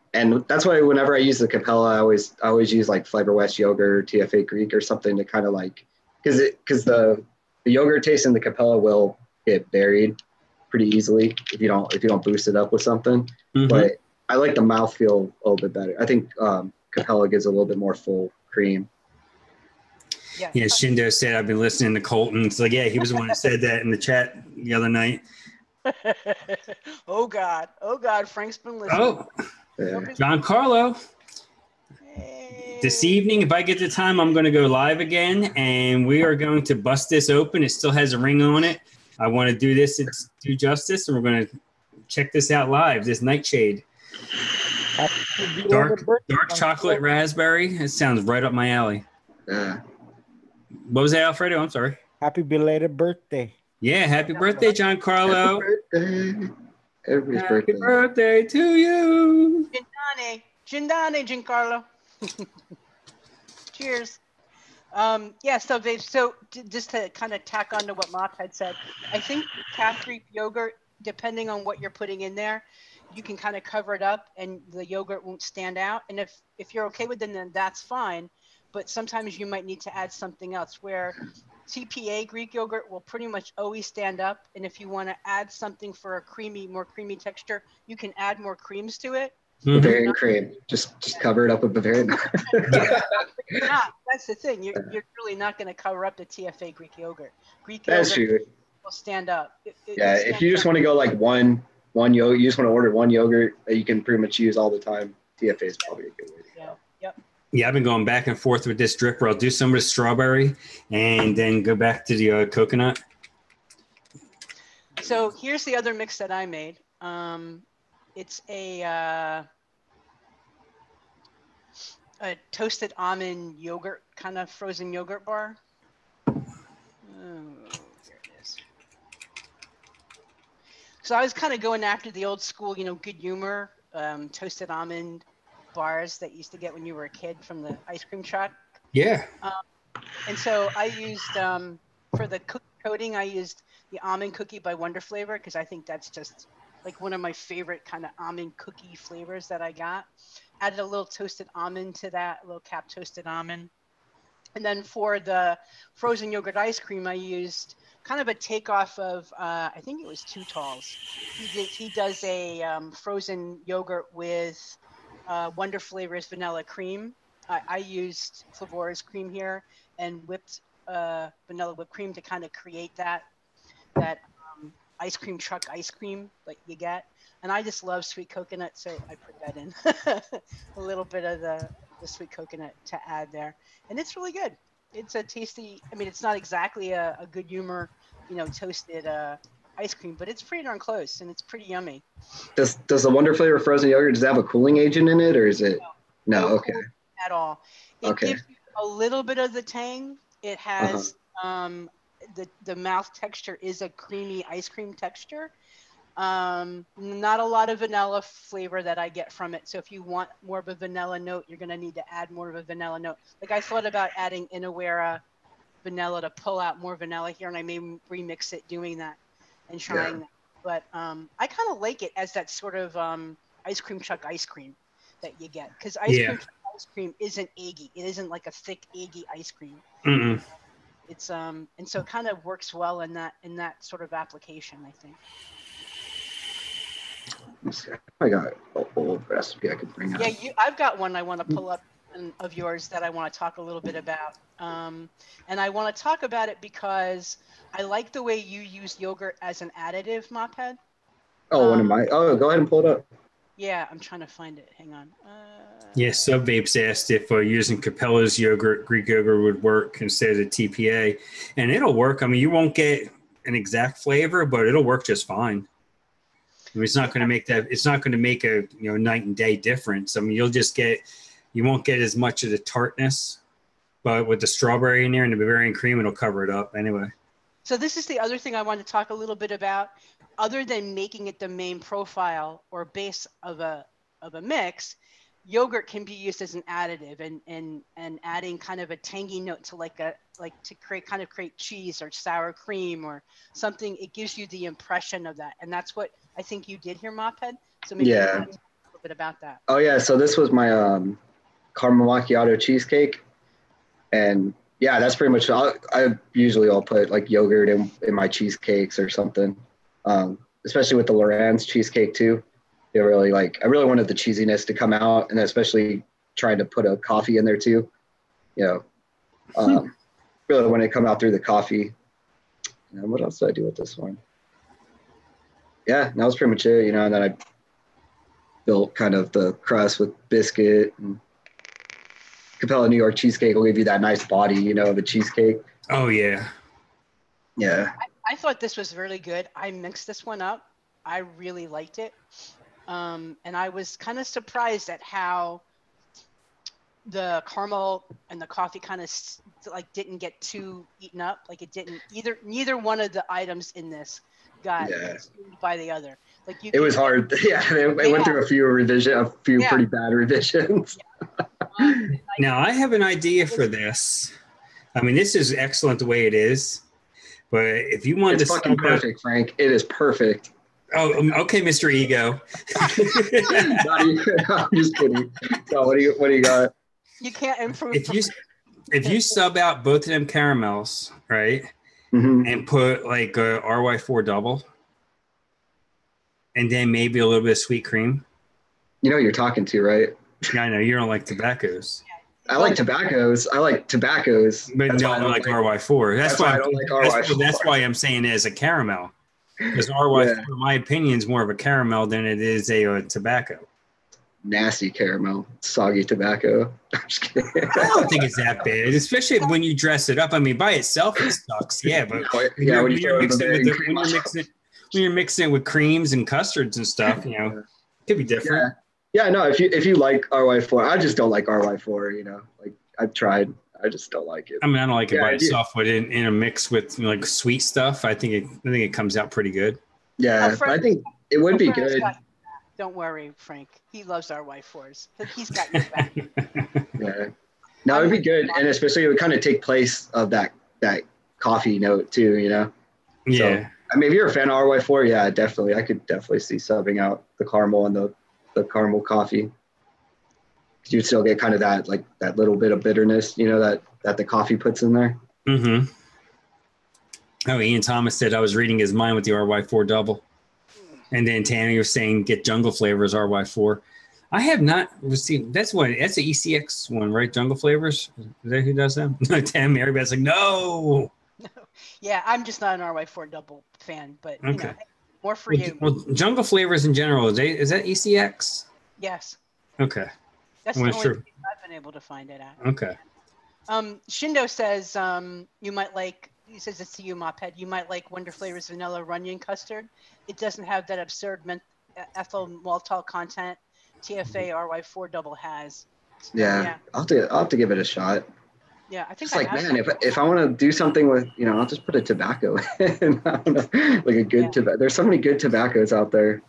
that's why whenever I use the Capella, I always use like Flavor West yogurt, TFA Greek, or something to kind of like, because the yogurt taste in the Capella will get buried pretty easily if you don't boost it up with something. Mhm. But I like the mouthfeel a little bit better. I think Capella gives a little bit more full cream. Yeah. Yeah, Shindo said I've been listening to Colton. It's like, yeah, he was the one who said that in the chat the other night. Oh God, Frank's been listening. Oh, Yeah. John Carlo. Hey. This evening, if I get the time, I'm going to go live again, and we are going to bust this open. It still has a ring on it. I want to do this, do justice, and we're going to check this out live. This Nightshade, dark chocolate raspberry. It sounds right up my alley. Yeah. What was that, Alfredo? I'm sorry. Happy belated birthday. Yeah, happy birthday, John Carlo. Happy birthday. Everybody's Happy birthday. birthday to you. Gindane, Giancarlo. Cheers. Yeah, so Dave, just to kind of tack on to what Mop had said, I think calf Greek yogurt, depending on what you're putting in there, you can kind of cover it up and the yogurt won't stand out. And if you're okay with it, then that's fine. But sometimes you might need to add something else where TPA Greek yogurt will pretty much always stand up. And if you want to add something for a more creamy texture, you can add more creams to it. Bavarian cream. Just cover it up with Bavarian. That's the thing. You're really not going to cover up the TFA Greek yogurt. That's yogurt true. will stand up. If you just want to go like one yogurt, you just want to order one yogurt that you can pretty much use all the time, TFA is probably a good way to go. Yep. Yeah, I've been going back and forth with this drip where I'll do some of the strawberry and then go back to the coconut. So here's the other mix that I made. It's a toasted almond yogurt, kind of frozen yogurt bar. Oh, here it is. So I was kind of going after the old school, good humor, toasted almond bars that you used to get when you were a kid from the ice cream truck. Yeah. And so I used, for the cookie coating, I used the almond cookie by Wonder Flavor because I think that's just like one of my favorite kind of almond cookie flavors that I got. Added a little toasted almond to that, a little cap toasted almond. And then for the frozen yogurt ice cream, I used kind of a takeoff of, I think it was Two Talls. He does a frozen yogurt with Wonder Flavor's vanilla cream. I used Flavora's cream here and whipped vanilla whipped cream to kind of create that ice cream truck ice cream like you get. And I just love sweet coconut, so I put that in. A little bit of the sweet coconut to add there. And it's really good. It's a tasty, it's not exactly a good humor, toasted ice cream, but it's pretty darn close and it's pretty yummy. Does the Wonder Flavor frozen yogurt, does it have a cooling agent in it or is it? No, okay. At all. It gives you a little bit of the tang. It has the mouth texture is a creamy ice cream texture. Not a lot of vanilla flavor that I get from it. So if you want more of a vanilla note, you're going to need to add more of a vanilla note. Like I thought about adding Inawera vanilla to pull out more vanilla here, and I may remix it doing that and trying that. But I kind of like it as that sort of ice cream truck ice cream that you get. Because ice cream truck ice cream isn't eggy. It isn't like a thick, eggy ice cream. Mm-mm. It's and so it kind of works well in that sort of application, I think. I got an old recipe I could bring up. Yeah, I've got one I want to pull up of yours that I want to talk a little bit about. And I want to talk about it because I like the way you use yogurt as an additive, Mophead. Oh, one of my. Oh, go ahead and pull it up. Yeah, I'm trying to find it. Hang on. Yes, Subvapes asked if using Capella's yogurt, Greek yogurt would work instead of the TPA. And it'll work. You won't get an exact flavor, but it'll work just fine. It's not going to make that. It's not going to make a night and day difference. You'll just you won't get as much of the tartness, but with the strawberry in there and the Bavarian cream, it'll cover it up anyway. So this is the other thing I want to talk a little bit about. Other than making it the main profile or base of a mix, yogurt can be used as an additive and adding kind of a tangy note to to create cheese or sour cream or something. It gives you the impression of that, and that's what I think you did here, Mophead. So maybe you can talk a little bit about that. Oh yeah, so this was my caramel macchiato cheesecake, and yeah, that's pretty much. I'll put like yogurt in my cheesecakes or something. especially with the Lorenz cheesecake too. It really I really wanted the cheesiness to come out, and especially trying to put a coffee in there too. Really wanted to come out through the coffee. And what else did I do with this one? Yeah, that was pretty much it. And then I built kind of the crust with biscuit and Capella New York cheesecake will give you that nice body, of a cheesecake. Oh yeah. Yeah. I thought this was really good. I mixed this one up. I really liked it. And I was kind of surprised at how the caramel and the coffee kind of didn't get too eaten up. Like it didn't neither one of the items in this got consumed by the other. It was hard. Yeah, it went through a few pretty bad revisions. Now I have an idea for this. I mean, this is excellent the way it is, but if you want it's fucking perfect, Frank. It is perfect. Oh, okay, Mr. Ego. I'm just kidding. So what do you got? You can't improve. If you sub out both of them caramels, right, and put like a RY4 double, and then maybe a little bit of sweet cream. You know who you're talking to, right? I know you don't like tobaccos. I like tobaccos. But that's don't like RY4. That's why I don't like RY4. That's why I'm saying it as a caramel. Because RY4, in my opinion, is more of a caramel than it is a tobacco. Nasty caramel, soggy tobacco. I'm just kidding. I don't think it's that bad, especially when you dress it up. I mean, by itself, it sucks. Yeah, but when you're mixing it with creams and custards and stuff, it could be different. Yeah, no. If you like RY4, I just don't like RY4. I've tried. I just don't like it. I mean, I don't like it by itself, but in a mix with sweet stuff, I think it comes out pretty good. Yeah, I think it would be good. Don't worry, Frank. He loves R-Y-4s. He's got your back. Yeah. No, it'd be good, and especially it would kind of take place of that coffee note too. Yeah. So, I mean, if you're a fan of RY4, yeah, definitely. I could definitely see subbing out the caramel and the caramel coffee. You'd still get kind of that little bit of bitterness, that the coffee puts in there. Mm-hmm. Oh, Ian Thomas said I was reading his mind with the RY4 double. And then Tanner, you're saying get Jungle Flavors RY4. I have not received. That's the ECX one, right? Jungle Flavors. Is that who does them? Tam, everybody's like, no. Yeah, I'm just not an RY4 double fan, but more for you. Well, Jungle Flavors in general, is that ECX? Yes. Okay. That's the only thing I've been able to find it at. Okay. Shindo says you might like. He says it's to you, Mophead. You might like Wonder Flavors Vanilla Runyon Custard. It doesn't have that absurd ethyl maltol content TFA RY4 double has. Yeah. I'll have to give it a shot. Yeah, I think it's if I want to do something with, I'll just put a tobacco in. I don't know, like a good tobacco. There's so many good tobaccos out there.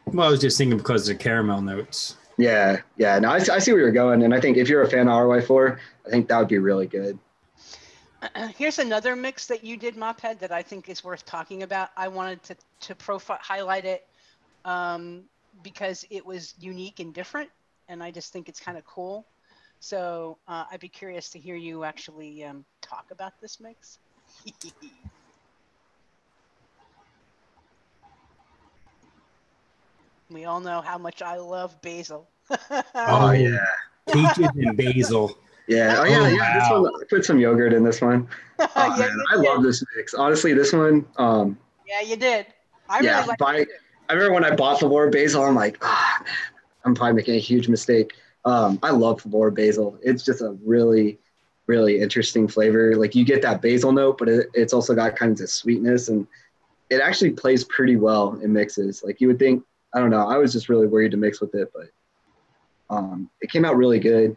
Well, I was just thinking because of the caramel notes. Yeah. No, I see where you're going, and I think if you're a fan of RY4, I think that would be really good. Here's another mix that you did, Mophead, that I think is worth talking about. I wanted to highlight it because it was unique and different, and I just think it's kind of cool. So I'd be curious to hear you actually talk about this mix. We all know how much I love basil. Oh, yeah. Peaches and basil. Yeah. Oh, yeah. Wow. This one, I put some yogurt in this one. Oh, man, I love this mix. Honestly, this one. Yeah, you did. I remember when I bought Favor basil, I'm like, man, I'm probably making a huge mistake. I love Favor basil. It's just a really, really interesting flavor. Like you get that basil note, but it's also got kind of this sweetness, and it actually plays pretty well in mixes. Like you would think, I don't know. I was just really worried to mix with it, but it came out really good.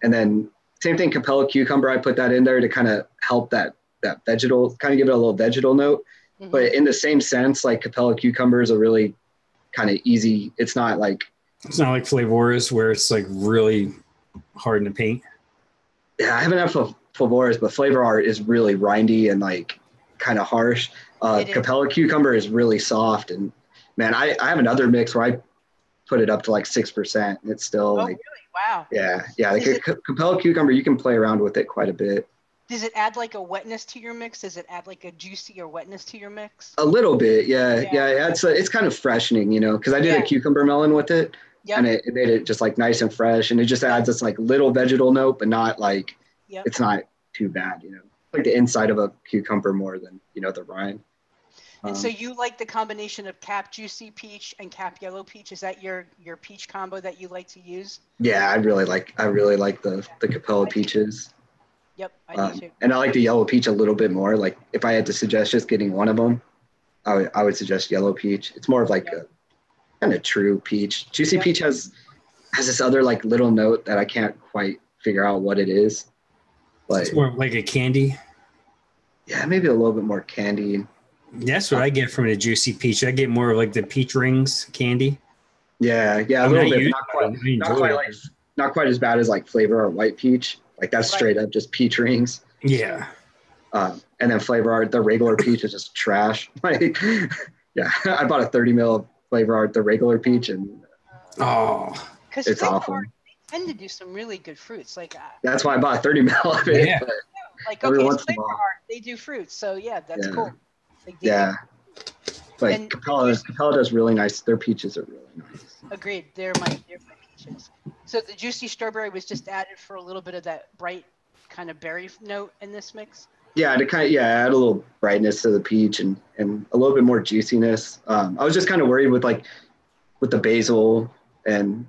And then same thing, Capella cucumber. I put that in there to kind of help that vegetal, kind of give it a little vegetal note. Mm-hmm. But in the same sense, like Capella cucumber is a really kind of easy. It's not like Flavor's where it's like really hard to paint. Yeah, I haven't had Flavor's, but Flavor Art is really rindy and like kind of harsh. Capella cucumber is really soft, and man, I have another mix where I put it up to like 6%. And it's still really? Wow. Yeah. The Capella cucumber, you can play around with it quite a bit. Does it add like a wetness to your mix? Does it add like a juicy or wetness to your mix? A little bit, yeah. It's kind of freshening, because I did a cucumber melon with it, and it made it just like nice and fresh, and it just adds this like little vegetal note, but not like it's not too bad, like the inside of a cucumber more than the rind. And so you like the combination of cap juicy peach and cap yellow peach? Is that your peach combo that you like to use? Yeah, I really like the Capella peaches. Yep, I do too. And I like the yellow peach a little bit more. Like if I had to suggest just getting one of them, I would suggest yellow peach. It's more of like a kind of true peach. Juicy peach has this other like little note that I can't quite figure out what it is. But it's more like a candy. Yeah, maybe a little bit more candy. That's what I get from the juicy peach. I get more of like the peach rings candy. Yeah, a little bit. Not quite as bad as like Flavor Art white peach. Like that's straight up just peach rings. Yeah. And then Flavor Art, the regular peach is just trash. Like, yeah, I bought a 30 ml of Flavor Art, the regular peach, and it's awful. They tend to do some really good fruits. Like that's why I bought 30 ml of it. Yeah. Like okay, Flavor Art, they do fruits, so that's cool. Yeah. Like Capella does really nice. Their peaches are really nice. Agreed. They're my peaches. So the juicy strawberry was just added for a little bit of that bright kind of berry note in this mix. Yeah, to kind of add a little brightness to the peach and a little bit more juiciness. I was just kind of worried with the basil and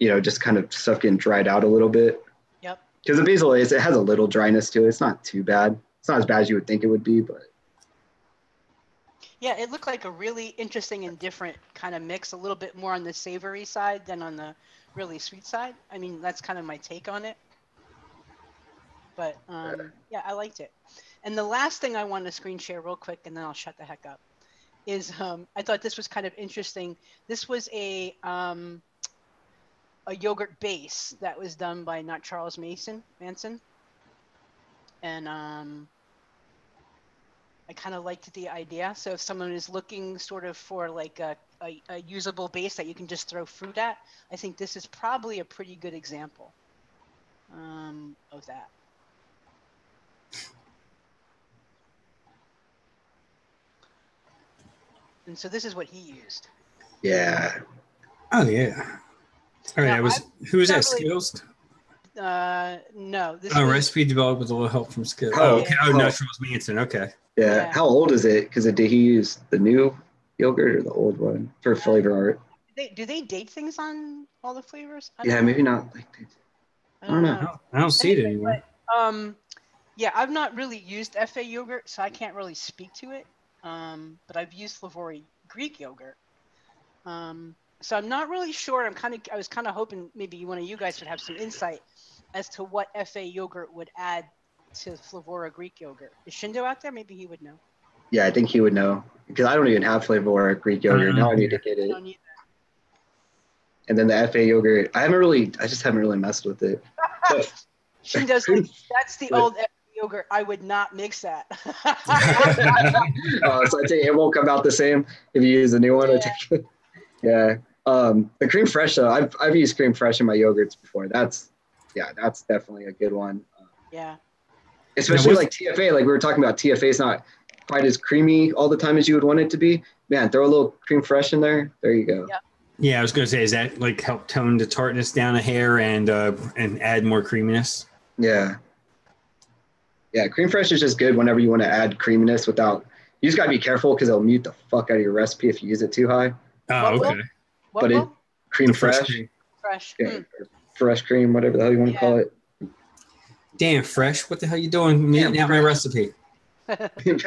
just kind of stuff getting dried out a little bit. Yep. Because the basil it has a little dryness to it. It's not too bad. It's not as bad as you would think it would be, but. Yeah, it looked like a really interesting and different kind of mix, a little bit more on the savory side than on the really sweet side. I mean, that's kind of my take on it. But I liked it. And the last thing I want to screen share real quick, and then I'll shut the heck up, is I thought this was kind of interesting. This was a yogurt base that was done by not Charles Manson. And I kind of liked the idea. So if someone is looking sort of for like a usable base that you can just throw fruit at, I think this is probably a pretty good example of that. And so this is what he used. Yeah. Oh yeah. All right. Who was that? Skittles? No. This recipe developed with a little help from Skittles. Oh, okay. Oh, no, Charles Manson. Okay. Yeah. How old is it? Because did he use the new yogurt or the old one for Flavor Art? Do they date things on all the flavors? Maybe not. I don't know. I don't see it anymore. But, I've not really used FA yogurt, so I can't really speak to it. But I've used Flavori Greek yogurt. So I'm not really sure. I was kind of hoping maybe one of you guys would have some insight as to what FA yogurt would add to Flavora Greek yogurt. Is Shindo out there? Maybe he would know. Yeah, I think he would know because I don't even have Flavora Greek yogurt. Now I need to get it. And then the FA yogurt, I just haven't really messed with it. Shindo's like, that's the old FA yogurt. I would not mix that. So I think it won't come out the same if you use the new one. Yeah. The cream fresh though, I've used cream fresh in my yogurts before. That's definitely a good one. Especially like TFA, like we were talking about, TFA is not quite as creamy all the time as you would want it to be. Man, throw a little cream fresh in there. There you go. Yeah, I was gonna say, is that like help tone the tartness down a hair and add more creaminess? Yeah, cream fresh is just good whenever you want to add creaminess without. You just gotta be careful because it'll mute the fuck out of your recipe if you use it too high. Oh, okay. Cream fresh. Yeah, fresh cream, whatever the hell you want to call it. Damn, Fresh, what the hell you doing muting out my recipe?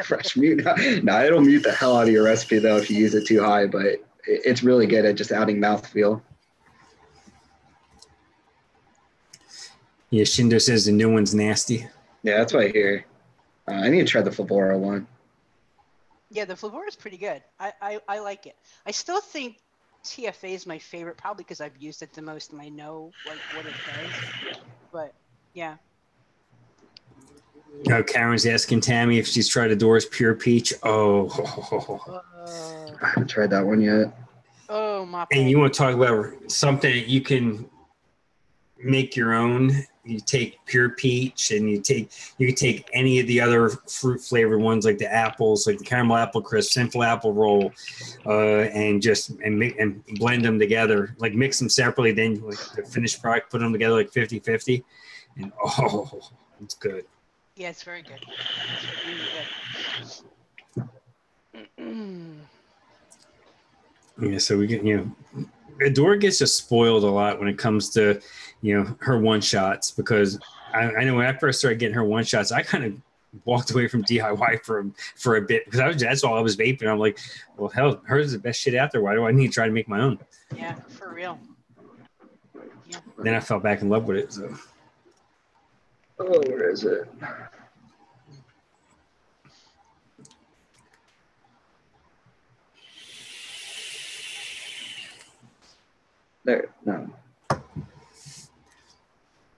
Fresh mute. No, it'll mute the hell out of your recipe though if you use it too high, but it's really good at just adding mouthfeel. Yeah, Shindo says the new one's nasty. Yeah, that's what I hear. I need to try the Flavora one. Yeah, the Flavora is pretty good. I like it. I still think TFA is my favorite, probably because I've used it the most and I know like what it does. But yeah. Karen's asking Tammy if she's tried Adora's Pure Peach. I haven't tried that one yet. Oh my! And you want to talk about something that you can make your own. You take pure peach, and you can take any of the other fruit flavored ones like the apples, like the caramel apple crisp, simple apple roll, and blend them together. Like mix them separately, then like the finished product, put them together like 50-50, and it's good. Yeah, it's very good. It's really good. Yeah, so we get Adora gets just spoiled a lot when it comes to her one shots, because I know when I first started getting her one shots, I kind of walked away from DIY for a bit, because that's all I was vaping. I'm like, well, hell, hers is the best shit out there. Why do I need to try to make my own? Yeah, for real. Yeah. Then I fell back in love with it. So. Oh, where is it? There, no.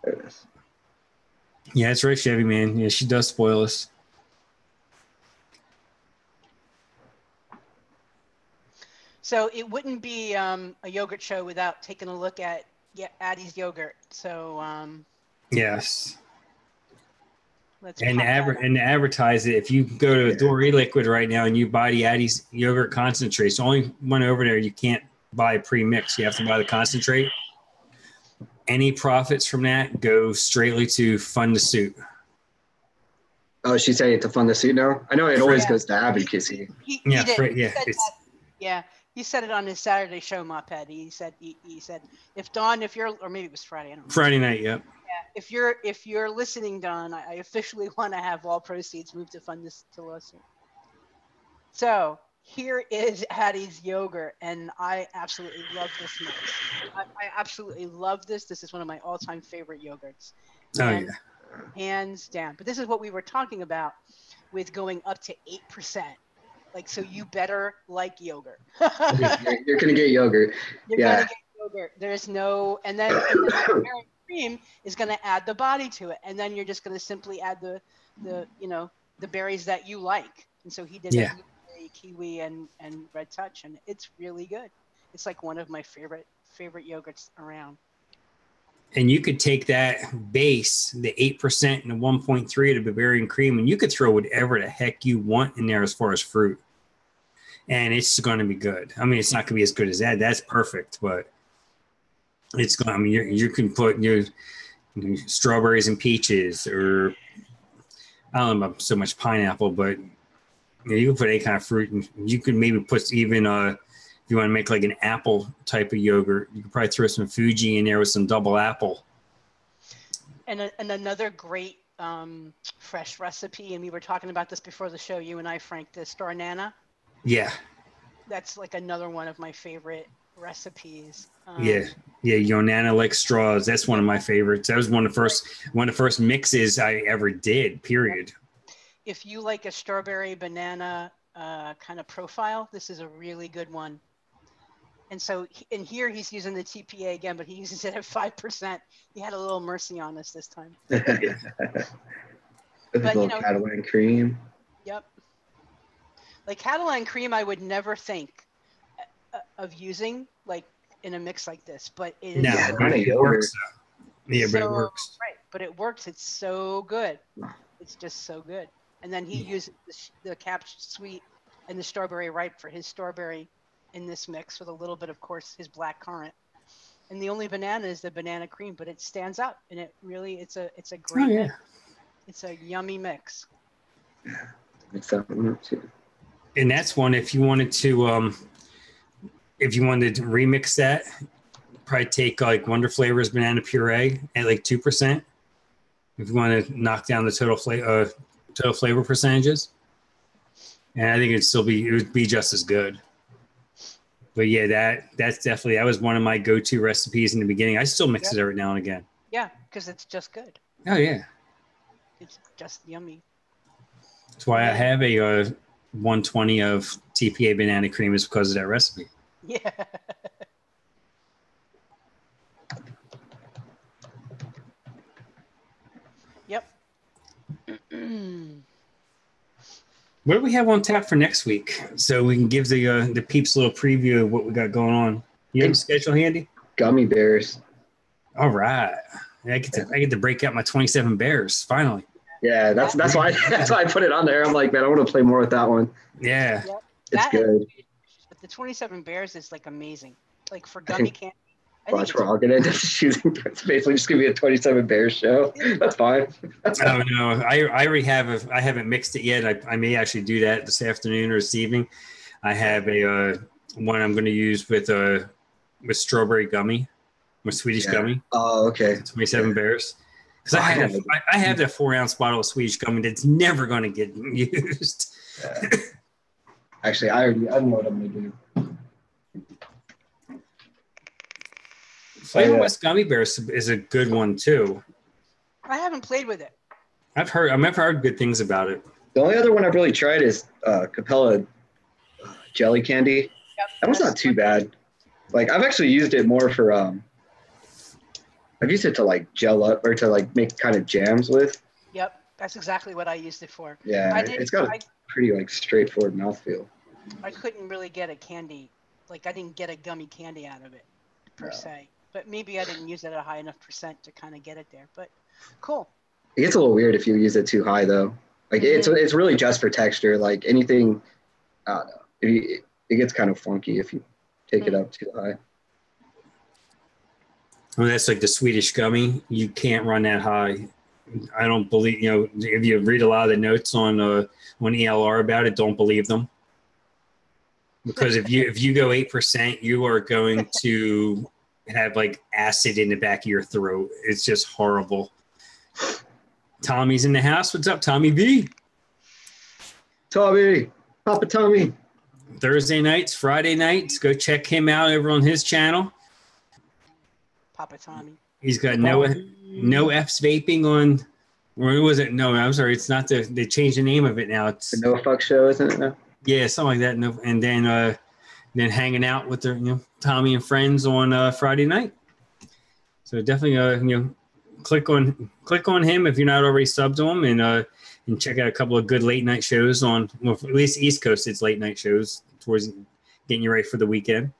There it is. Yeah, it's right, Chevy, man. Yeah, she does spoil us. So it wouldn't be a yogurt show without taking a look at Hatties Yogurt. So yes. And to advertise it, if you go to Adora Liquid right now and you buy the Hatties Yogurt concentrates, the only one over there, you can't buy a pre-mix. You have to buy the concentrate. Any profits from that go straightly to fund the suit. Oh, she's saying to fund the suit now? I know it always goes to advocacy. He said it on his Saturday show, Moped. He said if Dawn, or maybe it was Friday, I don't know. Friday night, yep. Yeah, if you're listening, Dawn, I officially want to have all proceeds moved to fund this lawsuit. So here is Hatties Yogurt, and I absolutely love this mix. I absolutely love this. This is one of my all-time favorite yogurts. Hands down. But this is what we were talking about with going up to 8%. Like, so you better like yogurt. You're going to get yogurt. You're going to get yogurt. There's no, and then the cream is going to add the body to it. And then you're just going to simply add the berries that you like. And so he did kiwi and red touch, and it's really good. It's like one of my favorite yogurts around. And you could take that base, the 8% and the 1.3 of the Bavarian cream, and you could throw whatever the heck you want in there as far as fruit, and it's going to be good. I mean, it's not going to be as good as that. That's perfect, but it's going. I mean, you can put your strawberries and peaches, or I don't know about so much pineapple, but you can put any kind of fruit, and you can maybe put even if you want to make like an apple type of yogurt, you could probably throw some Fuji in there with some double apple. And another great fresh recipe, and we were talking about this before the show, you and I, Frank, the Star Nana. Yeah. That's like another one of my favorite recipes. Your Nana like straws. That's one of my favorites. That was one of the first mixes I ever did, period. If you like a strawberry banana kind of profile, this is a really good one. And so, in here he's using the TPA again, but he uses it at 5%. He had a little mercy on us this time. But Catalan cream. Yep. Like Catalan cream, I would never think of using like in a mix like this, but it is. It works. Yeah, but it works. Right, but it works. It's so good. It's just so good. And then he used the Captured Sweet and the Strawberry Ripe for his strawberry in this mix with a little bit, of course, his black currant. And the only banana is the banana cream, but it stands out, and it really it's a great mix. It's a yummy mix. And that's one if you wanted to remix that, probably take like Wonder Flavors banana puree at like 2%. If you want to knock down the total flavor percentages, and I think it would be just as good. But yeah, that was one of my go-to recipes in the beginning. I still mix it every now and again. Yeah, because it's just good. Oh yeah, it's just yummy. That's why I have a 120 of TPA banana cream, is because of that recipe. Yeah. Yep. What do we have on tap for next week? So we can give the peeps a little preview of what we got going on. You have a schedule handy? Gummy bears. All right. I get to break out my 27 Bears finally. Yeah, that's why I put it on there. I'm like, man, I want to play more with that one. Yeah. Yep. It's good. But the 27 Bears is like amazing. Like for gummy candy. Watch, we're all gonna end up choosing. It's basically just gonna be a 27 Bears show. That's fine. Oh no, I already have. I haven't mixed it yet. I may actually do that this afternoon or this evening. I have a one I'm going to use with strawberry gummy, with Swedish gummy. Oh, okay. 27 Bears. Because I have that 4-ounce bottle of Swedish gummy that's never going to get used. Actually, I know what I'm gonna do. Flavor West Gummy Bears is a good one too. I haven't played with it. I've heard good things about it. The only other one I've really tried is Capella jelly candy. Yep, that one's not too bad. Like I've actually used it more for I've used it to like gel up or to like make kind of jams with. Yep, that's exactly what I used it for. Yeah, it's got a pretty like straightforward mouthfeel. I couldn't really get a candy, like I didn't get a gummy candy out of it per se. But maybe I didn't use it at a high enough percent to kind of get it there. But cool. It gets a little weird if you use it too high though. Like it's really just for texture. Like anything, I don't know. It gets kind of funky if you take it up too high. Well, that's like the Swedish gummy. You can't run that high. I don't believe, if you read a lot of the notes on ELR about it, don't believe them. Because if you go 8%, you are going to have like acid in the back of your throat. It's just horrible. Tommy's in the house. What's up, Tommy B? Tommy, Papa Tommy. Thursday nights, Friday nights. Go check him out over on his channel. Papa Tommy. He's got no F's vaping on. Or was it? No, I'm sorry. It's not they changed the name of it now. It's the No Fuck Show, isn't it now? Yeah, something like that. No, and then hanging out with their Tommy and friends on Friday night. So definitely click on him if you're not already subbed to him, and check out a couple of good late night shows on, well, at least East Coast. It's late night shows towards getting you ready for the weekend.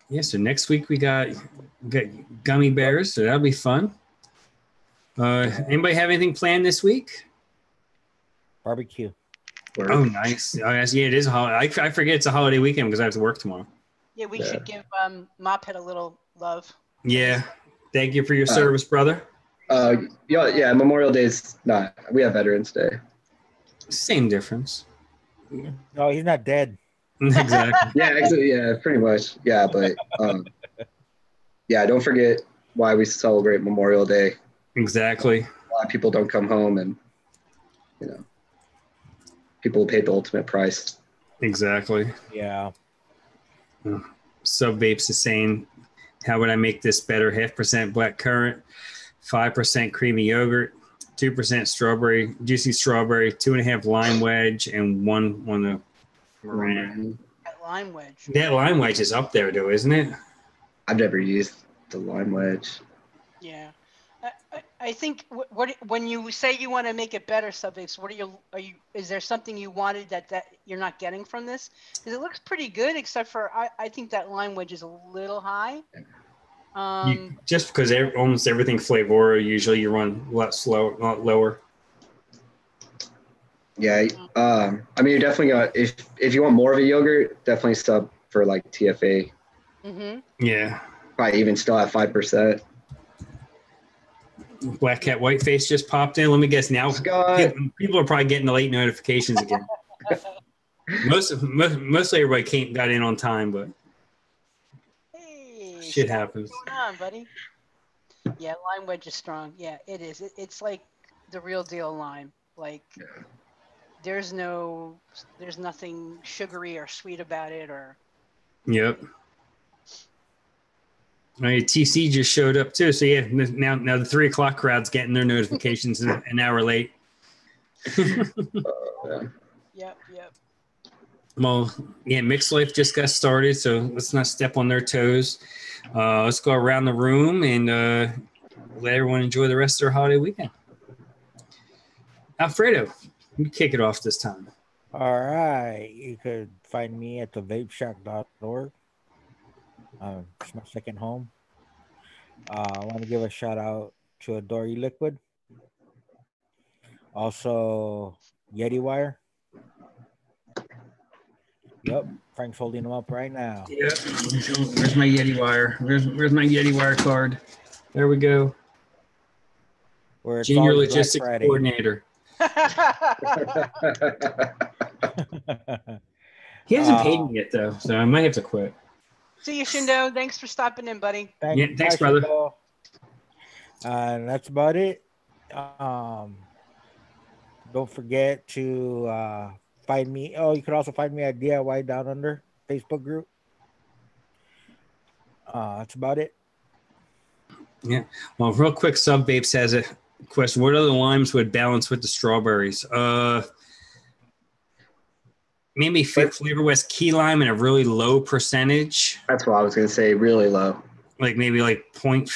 Yeah, so next week we got gummy bears, so that'll be fun. Anybody have anything planned this week? Barbecue. Oh, nice. Oh, yes, yeah, it is a holiday. I forget it's a holiday weekend because I have to work tomorrow. Yeah, we should give Mophead a little love. Yeah. Thank you for your service, brother. Yeah, Memorial Day's not. We have Veterans Day. Same difference. No, he's not dead. Exactly. Yeah, pretty much. Yeah, but don't forget why we celebrate Memorial Day. Exactly. A lot of people don't come home, and people pay the ultimate price. Exactly. Yeah. Sub Vapes is saying, how would I make this better? 0.5% black currant, 5% creamy yogurt, 2% strawberry, juicy strawberry, 2.5 lime wedge, and one of meringue. That lime wedge. That lime wedge is up there, though, isn't it? I've never used the lime wedge. Yeah. I think when you say you want to make it better, Sub Vapes, is there something you wanted that you're not getting from this? Because it looks pretty good, except for I think that lime wedge is a little high. Just because almost everything flavor, usually you run a lot lower. Yeah, I mean, you definitely got, if you want more of a yogurt, definitely sub for like TFA. Mm-hmm. Yeah. Probably even still at 5%. Black Cat Whiteface just popped in. Let me guess now. People are probably getting the late notifications again. Mostly everybody got in on time, but hey, shit happens. What's going on, buddy? Yeah, lime wedge is strong. Yeah, it is. It's like the real deal lime. Like there's nothing sugary or sweet about it, or. Yep. All right, TC just showed up too. So yeah, now the 3:00 crowd's getting their notifications an hour late. Yep. Well, yeah, Mixed Life just got started, so let's not step on their toes. Let's go around the room and let everyone enjoy the rest of their holiday weekend. Alfredo, you kick it off this time. All right. You could find me at thevapeshock.org. It's my second home. I want to give a shout out to Adore Liquid. Also, Yeti Wire. Yep, Frank's holding them up right now. Yeah. Where's my Yeti wire? Where's my Yeti wire card? There we go. Where it's Junior always Black logistics Friday. coordinator. He hasn't paid me yet though, so I might have to quit. See you, Shindo. Thanks for stopping in, buddy. Thanks, brother. And that's about it. Don't forget to find me. Oh, you could also find me at DIY Down Under Facebook group. That's about it. Yeah. Well, real quick, Sub Vapes has a question. What other limes would balance with the strawberries? Maybe Flavor West key lime in a really low percentage. That's what I was gonna say. Really low. Like maybe like 0.5,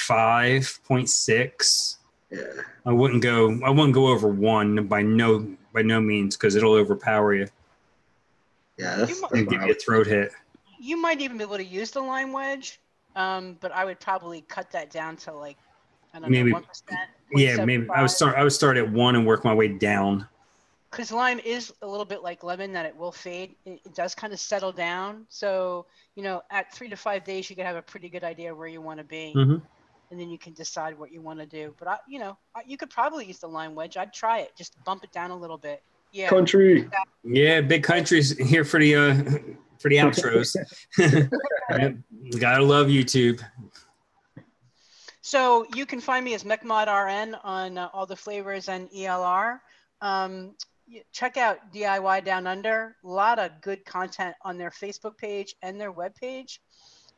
0.6. Yeah. I wouldn't go over 1 by no means because it'll overpower you. Yeah, that's and give you a throat hit. You might even be able to use the lime wedge, but I would probably cut that down to like Maybe 1%. Yeah, maybe I would start at 1 and work my way down. Because lime is a little bit like lemon, that it will fade. It does kind of settle down. So, at 3 to 5 days, you can have a pretty good idea where you want to be. Mm-hmm. And then you can decide what you want to do. But, you could probably use the lime wedge. I'd try it. Just bump it down a little bit. Yeah. Country. Yeah, big country's here for the outros. Gotta love YouTube. So you can find me as MechModRN on all the flavors and ELR. Check out DIY Down Under. A lot of good content on their Facebook page and their webpage.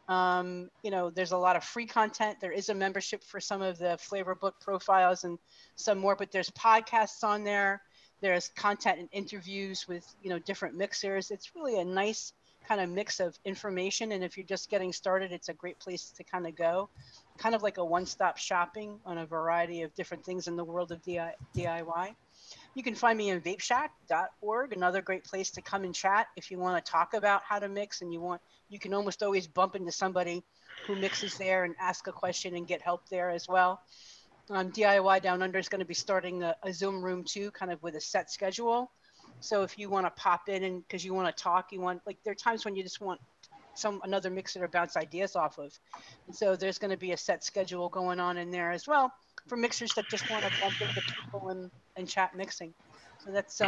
There's a lot of free content. There is a membership for some of the flavor book profiles and some more, but there's podcasts on there. There's content and interviews with, different mixers. It's really a nice kind of mix of information. And if you're just getting started, it's a great place to kind of go. Kind of like a one-stop shopping on a variety of different things in the world of DIY. You can find me in vapeshack.org, another great place to come and chat if you want to talk about how to mix and you can almost always bump into somebody who mixes there and ask a question and get help there as well. DIY Down Under is going to be starting a Zoom room too, kind of with a set schedule. So if you want to pop in and because you want to talk, there are times when you just want another mixer to bounce ideas off of. And so there's going to be a set schedule going on in there as well for mixers that just want to bump into people and chat mixing. So that's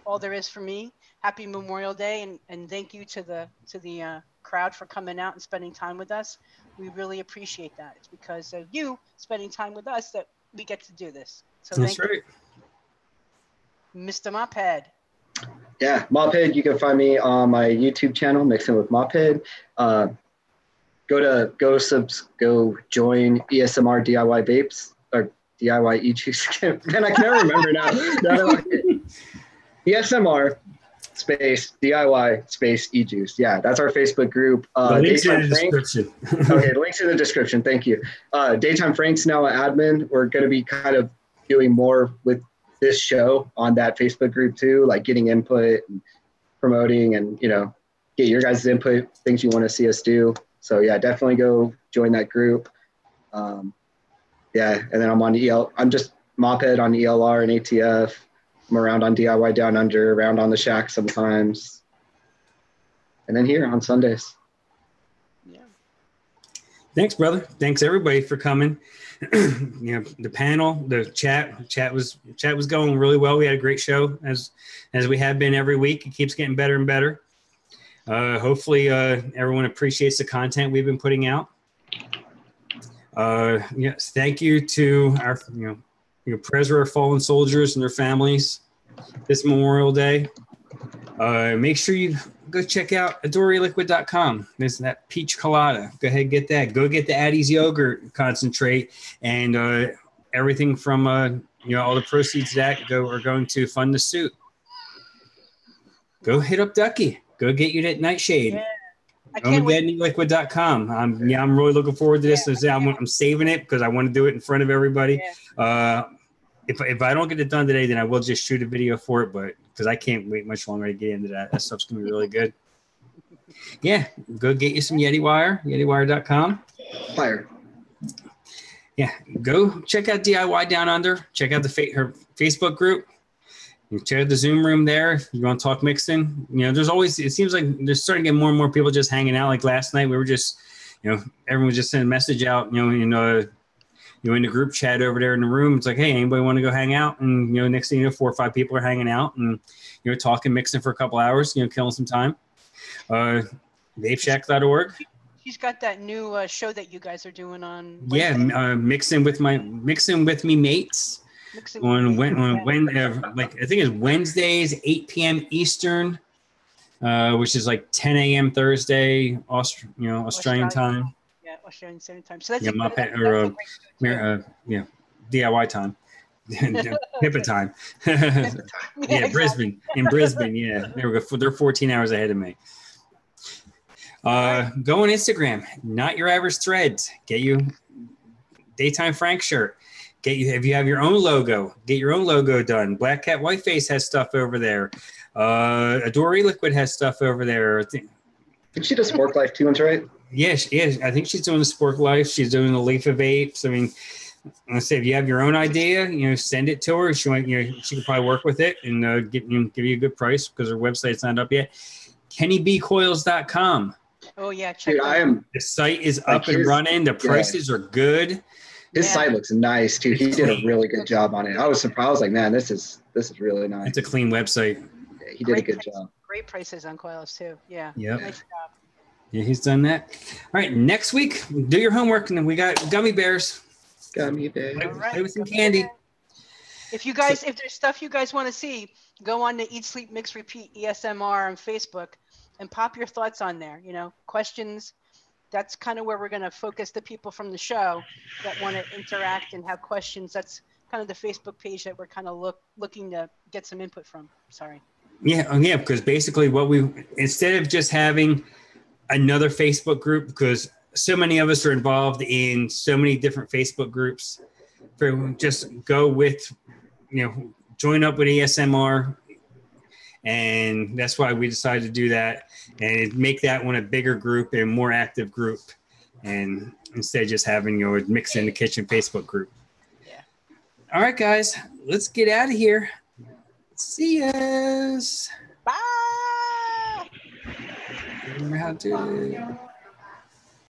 all there is for me. Happy Memorial Day and thank you to the crowd for coming out and spending time with us. We really appreciate that. It's because of you spending time with us that we get to do this. So that's right. Mr. Mophead. Yeah, Mophead. You can find me on my YouTube channel, Mixin with Mophead. Go join ESMR DIY Vapes or DIY e-juice. Man, I can never remember now. ESMR space DIY space e-juice. Yeah, that's our Facebook group. The link's in the description. Okay, the link's in the description. Thank you. Daytime Frank's now an admin. We're going to be kind of doing more with this show on that Facebook group too, like getting input and promoting and, get your guys' input, things you want to see us do. So yeah, definitely go join that group. And then I'm just Mophead on ELR and ATF. I'm around on DIY Down Under, around on the Shack sometimes. And then here on Sundays. Yeah. Thanks, brother. Thanks everybody for coming. The panel, the chat was going really well. We had a great show as we have been every week. It keeps getting better and better. Hopefully everyone appreciates the content we've been putting out. Yes, thank you to our prayers for our fallen soldiers and their families this Memorial Day. Make sure you go check out adoreliquid.com. There's that peach colada. Go ahead and get that. Go get the Hatties Yogurt concentrate and everything from all the proceeds of that are going to fund the suit. Go hit up Ducky. Go get you that nightshade. Yeah. I can't wait. Liquid.com. I'm really looking forward to this. Yeah. I'm saving it because I want to do it in front of everybody. Yeah. If I don't get it done today, then I will just shoot a video for it, but because I can't wait much longer to get into that. That stuff's gonna be really good. Yeah, go get you some Yeti Wire, yetiwire.com. Fire. Yeah, go check out DIY Down Under. Check out her Facebook group. You check out the Zoom room there. If you want to talk Mixin, there's always, it seems like there's starting to get more and more people just hanging out. Like last night, we were just, everyone was just sending a message out, in the group chat over there in the room. It's like, hey, anybody want to go hang out? And, next thing 4 or 5 people are hanging out and, talking Mixin for a couple hours, killing some time. VapeShack.org. She's got that new show that you guys are doing on Wednesday. Yeah, Mixin with me mates. On when I think it's Wednesdays 8 p.m. Eastern, which is like 10 a.m. Thursday, Australian time. Yeah, Australian Standard Time. So that's DIY time. HIPAA time. Yeah, exactly. Brisbane. Yeah, there we go. They're 14 hours ahead of me. Go on Instagram. Not Your Average Threads. Get you Daytime Frank shirt. If you have your own logo, get your own logo done. Black Cat Whiteface has stuff over there. Adore Liquid has stuff over there. Did she do Spork Life too? That's right. Yes. I think she's doing the Spork Life. She's doing the Leaf of Apes. I mean, let's say if you have your own idea, send it to her. She can probably work with it and give you a good price because her website's not up yet. KennyBcoils.com. Oh yeah, check Dude, the site is up and running. The prices are good. His site looks nice too. He did a really good job on it. I was surprised. I was like, man, this is really nice. It's a clean website. Yeah, he did a good job. Great prices on coils too. Yeah. Yep. Nice job. Yeah, he's done that. All right, next week, do your homework, and then we got gummy bears. Gummy bears. Play with some candy. If there's stuff you guys want to see, go on to Eat, Sleep, Mix, Repeat ESMR on Facebook and pop your thoughts on there. Questions. That's kind of where we're going to focus the people from the show that want to interact and have questions. That's kind of the Facebook page that we're kind of looking to get some input from. Sorry. Yeah, because basically instead of just having another Facebook group, because so many of us are involved in so many different Facebook groups, just go with, join up with ESMR. And that's why we decided to do that and make that one a bigger group and more active group. And instead of just having Mix in the Kitchen Facebook group. Yeah. All right, guys, let's get out of here. See us. Bye. Remember how to do it.